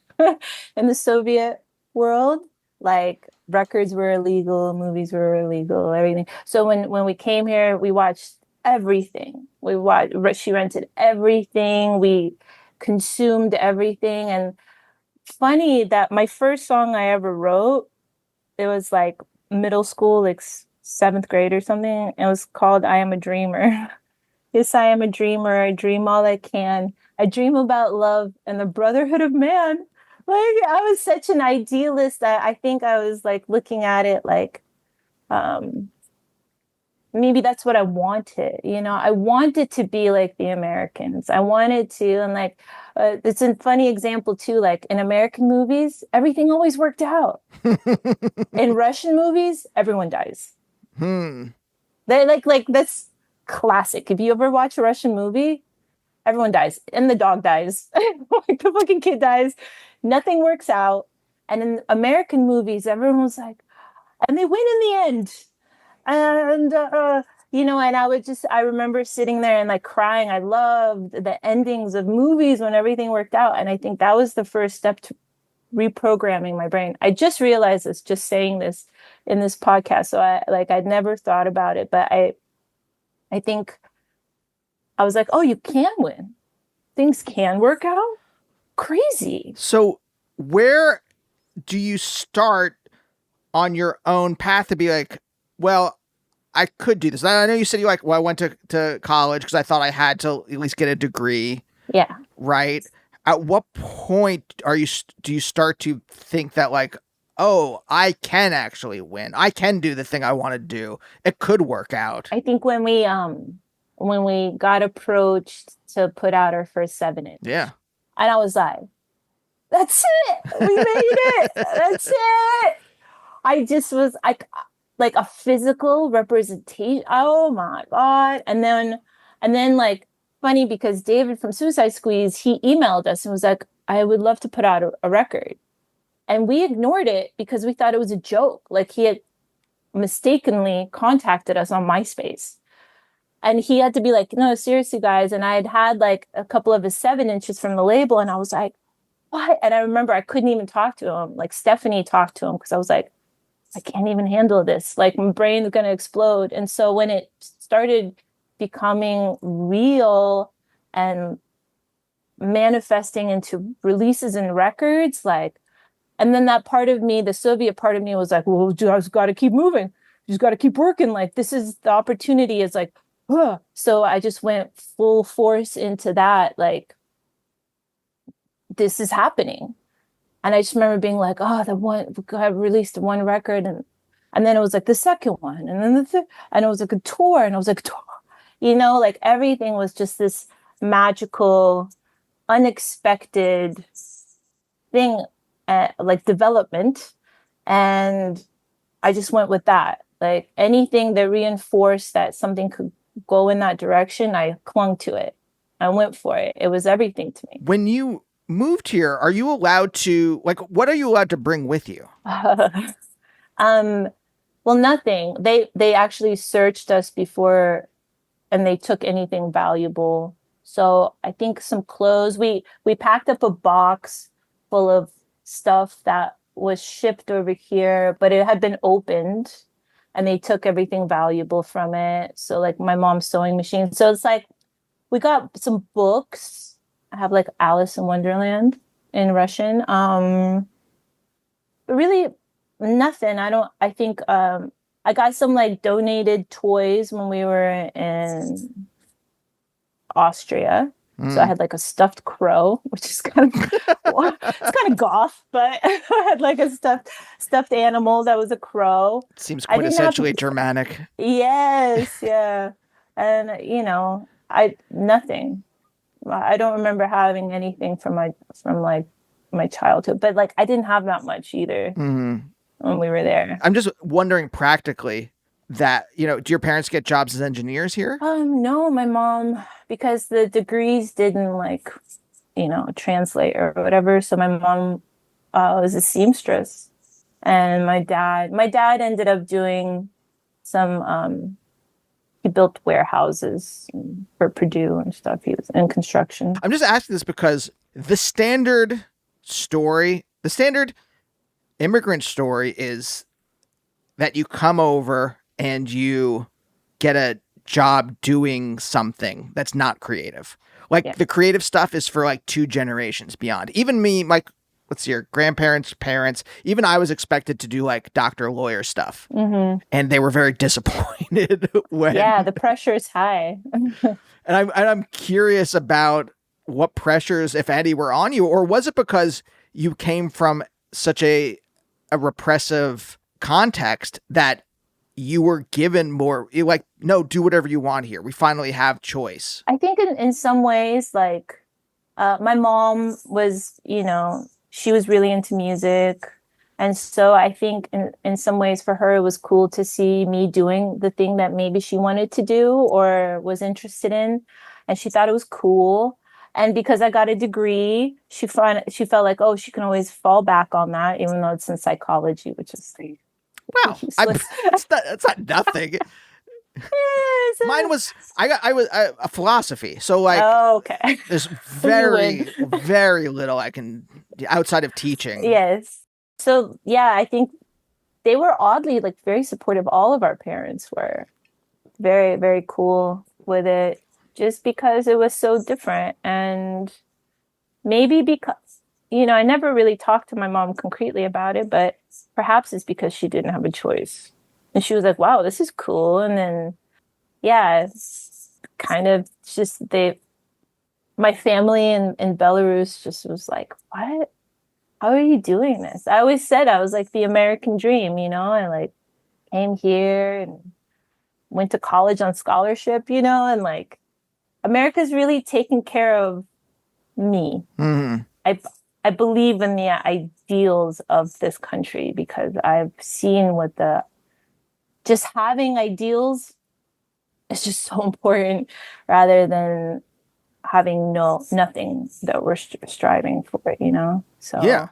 in the Soviet world. Like, records were illegal, movies were illegal, everything. So when we came here, we watched everything. She rented everything. We consumed everything. And funny that my first song I ever wrote, it was like middle school, like seventh grade or something. It was called I Am a Dreamer. Yes, I am a dreamer. I dream all I can. I dream about love and the brotherhood of man. Like, I was such an idealist that I think I was like looking at it like, um, maybe that's what I wanted. I wanted to be like the Americans. I wanted to, and like, it's a funny example too. Like in American movies, everything always worked out. In Russian movies, everyone dies. They're like that's classic. If you ever watch a Russian movie, everyone dies, and the dog dies, like the fucking kid dies. Nothing works out. And in American movies, everyone's like, and they win in the end. And and I remember sitting there and like crying. I loved the endings of movies when everything worked out, and I think that was the first step to reprogramming my brain. I just realized this just saying this in this podcast. So I'd never thought about it, but I think I was like, oh, you can win. Things can work out. Crazy. So where do you start on your own path to be like, well, I could do this? I know you said you like, well, I went to college because I thought I had to at least get a degree. Yeah. Right. At what point do you start to think that like, oh, I can actually win. I can do the thing I want to do. It could work out. I think when we got approached to put out our first 7-inch. Yeah. And I was like, that's it. We made it. That's it. I just was like a physical representation. Oh my God. And then like funny because David from Suicide Squeeze, he emailed us and was like, I would love to put out a record. And we ignored it because we thought it was a joke. Like he had mistakenly contacted us on MySpace. And he had to be like, no, seriously, guys. And I had like a couple of his 7-inches from the label. And I was like, what? And I remember I couldn't even talk to him. Like Stephanie talked to him because I was like, I can't even handle this. Like my brain is going to explode. And so when it started becoming real and manifesting into releases and records, like, and then that part of me, the Soviet part of me was like, well, you just got to keep moving. You just got to keep working. Like this is the opportunity is like, ugh. So I just went full force into that. Like, this is happening. And I just remember being like, oh, I released one record and then it was like the second one and then the third, and it was like a tour and I was like, like everything was just this magical, unexpected thing, like development. And I just went with that. Like anything that reinforced that something could go in that direction, I clung to it. I went for it. It was everything to me. When you moved here, are you allowed to what are you allowed to bring with you? Well, nothing. They actually searched us before and they took anything valuable. So I think some clothes. We packed up a box full of stuff that was shipped over here, but it had been opened and they took everything valuable from it. So like my mom's sewing machine. So it's like we got some books. I have like Alice in Wonderland in Russian. But really nothing. I think I got some like donated toys when we were in Austria. So I had like a stuffed crow, which is kind of it's kind of goth, but I had like a stuffed animal that was a crow. Seems quintessentially Germanic. Yes, yeah. And nothing. I don't remember having anything from like my childhood, but like I didn't have that much either when we were there. I'm just wondering practically that, do your parents get jobs as engineers here? No, my mom, because the degrees didn't translate or whatever. So my mom was a seamstress, and my dad ended up doing some. He built warehouses for Purdue and stuff. He was in construction. I'm just asking this because the standard immigrant story is that you come over and you get a job doing something that's not creative. Like the creative stuff is for like 2 generations beyond. Even me, let's see, your grandparents, parents, even I was expected to do like doctor, lawyer stuff. Mm-hmm. And they were very disappointed when... Yeah, the pressure is high. And I'm curious about what pressures, if any, were on you, or was it because you came from such a repressive context that you were given more, like, no, do whatever you want here. We finally have choice. I think in some ways, like, my mom was, she was really into music. And so I think in some ways for her, it was cool to see me doing the thing that maybe she wanted to do or was interested in. And she thought it was cool. And because I got a degree, she felt like, oh, she can always fall back on that, even though it's in psychology, which is like, wow, that's not nothing. Mine was I was a philosophy, so like, okay. There's very very little I can outside of teaching. Yes, so yeah, I think they were oddly like very supportive. All of our parents were very very cool with it, just because it was so different, and maybe because I never really talked to my mom concretely about it, but perhaps it's because she didn't have a choice. And she was like, wow, this is cool. And then, yeah, kind of just my family in Belarus just was like, what? How are you doing this? I always said I was like the American dream, I like came here and went to college on scholarship, and like America's really taking care of me. Mm-hmm. I believe in the ideals of this country because I've seen what just having ideals is just so important rather than having nothing that we're striving for, So yeah,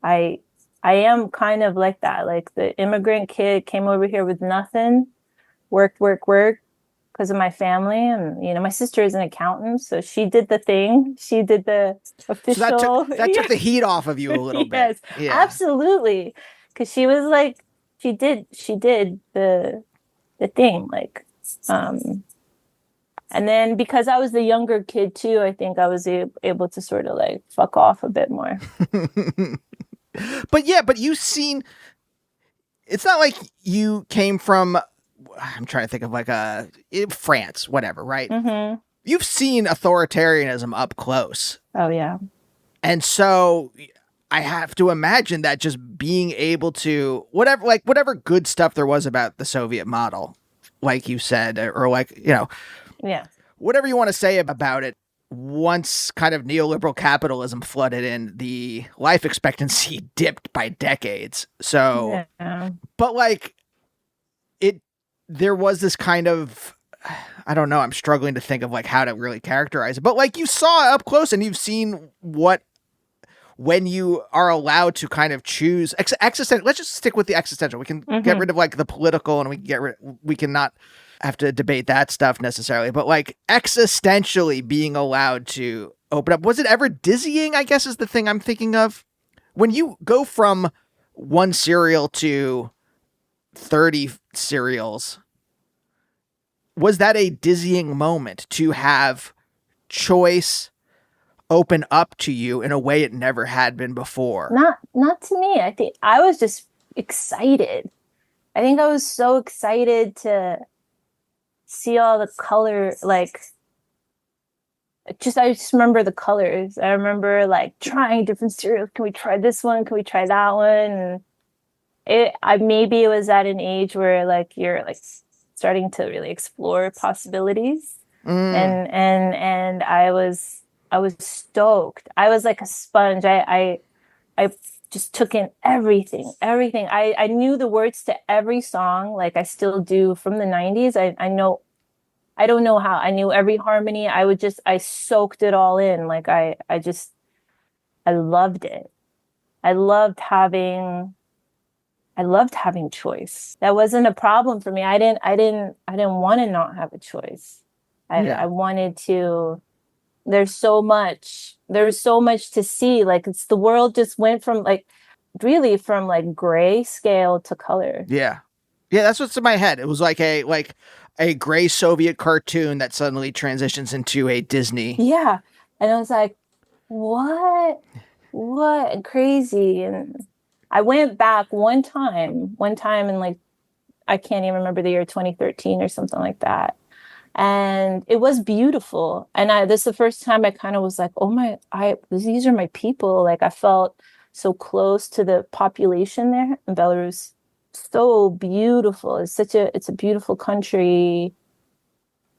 I am kind of like that. Like the immigrant kid came over here with nothing, worked because of my family, and my sister is an accountant, so she did the thing. She did the official. So that took the heat off of you a little bit. Yes, yeah. Absolutely, because she was like, she did the thing, like, and then because I was the younger kid too, I think I was able to sort of like fuck off a bit more. But you've seen. It's not like you came from. I'm trying to think of like France, whatever, right? Mm-hmm. You've seen authoritarianism up close. Oh, yeah. And so I have to imagine that just being able to, whatever good stuff there was about the Soviet model, like you said, or like, yeah, whatever you want to say about it, once kind of neoliberal capitalism flooded in, the life expectancy dipped by decades. So, yeah. But like, there was this kind of, I don't know, I'm struggling to think of like how to really characterize it, but like you saw up close and you've seen when you are allowed to kind of choose existential, let's just stick with the existential. We can get rid of like the political, and we can not have to debate that stuff necessarily, but like existentially being allowed to open up. Was it ever dizzying, I guess is the thing I'm thinking of, when you go from one cereal to 30 cereals, was that a dizzying moment to have choice open up to you in a way it never had been before? Not to me. I think I was just excited. I think I was so excited to see all the color, like I just remember the colors. I remember like trying different cereals. Can we try this one? Can we try that one? And maybe it was at an age where like you're like starting to really explore possibilities. And I was stoked. I was like a sponge. I just took in everything. I knew the words to every song, like I still do from the 90s. I don't know how. I knew every harmony. I soaked it all in. Like I loved it. I loved having choice. That wasn't a problem for me. I didn't want to not have a choice. I wanted to. There's so much to see. Like the world just went from like grayscale to color. Yeah. Yeah, that's what's in my head. It was like a gray Soviet cartoon that suddenly transitions into a Disney. Yeah. And I was like, what? And crazy. And I went back one time in like, I can't even remember the year, 2013 or something like that. And it was beautiful. And this is the first time I kind of was like, oh these are my people. Like I felt so close to the population there in Belarus. So beautiful. It's a beautiful country.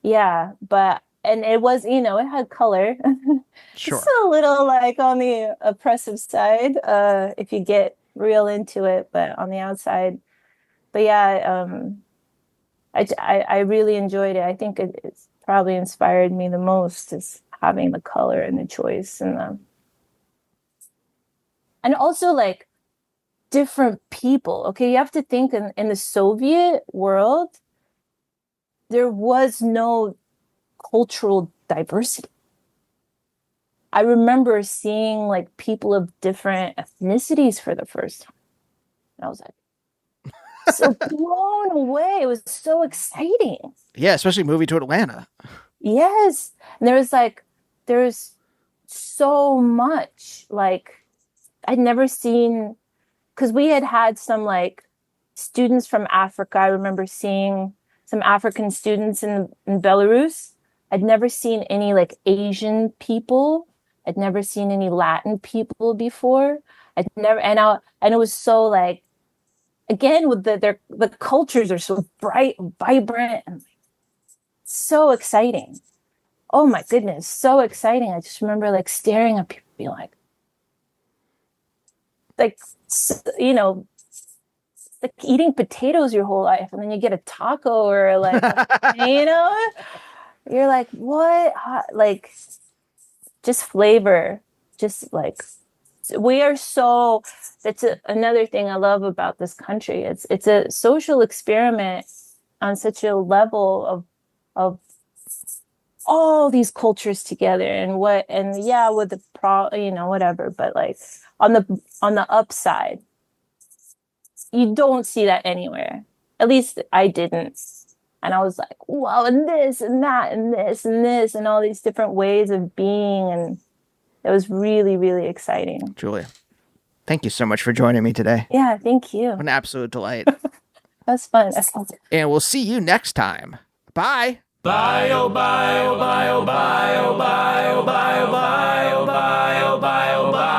Yeah, and it was, it had color. Sure. It's a little like on the oppressive side, if you get real into it, but on the outside. But yeah, I really enjoyed it. I think it's probably inspired me the most is having the color and the choice and also like different people. Okay, you have to think in the Soviet world, there was no cultural diversity. I remember seeing like people of different ethnicities for the first time. And I was like, so blown away. It was so exciting. Yeah, especially moving to Atlanta. Yes. And there's so much. Like, I'd never seen, because we had some like students from Africa. I remember seeing some African students in Belarus. I'd never seen any like Asian people. I'd never seen any Latin people before. And it was so like, again, with the cultures are so bright and vibrant and so exciting. Oh my goodness, so exciting. I just remember like staring at people being like, like eating potatoes your whole life and then you get a taco or like, you're like, what? Like, just flavor, just like, that's another thing I love about this country. It's a social experiment on such a level of all these cultures together with the whatever, but like on the upside, you don't see that anywhere. At least I didn't. And I was like, wow, and this and that and this and this and all these different ways of being. And it was really, really exciting. Julia, thank you so much for joining me today. Yeah, thank you. An absolute delight. That's fun. And we'll see you next time. Bye. Bye, oh, bye, oh, bye, oh, bye, oh, bye, oh, bye, oh, bye, oh, bye, oh, bye, oh, bye.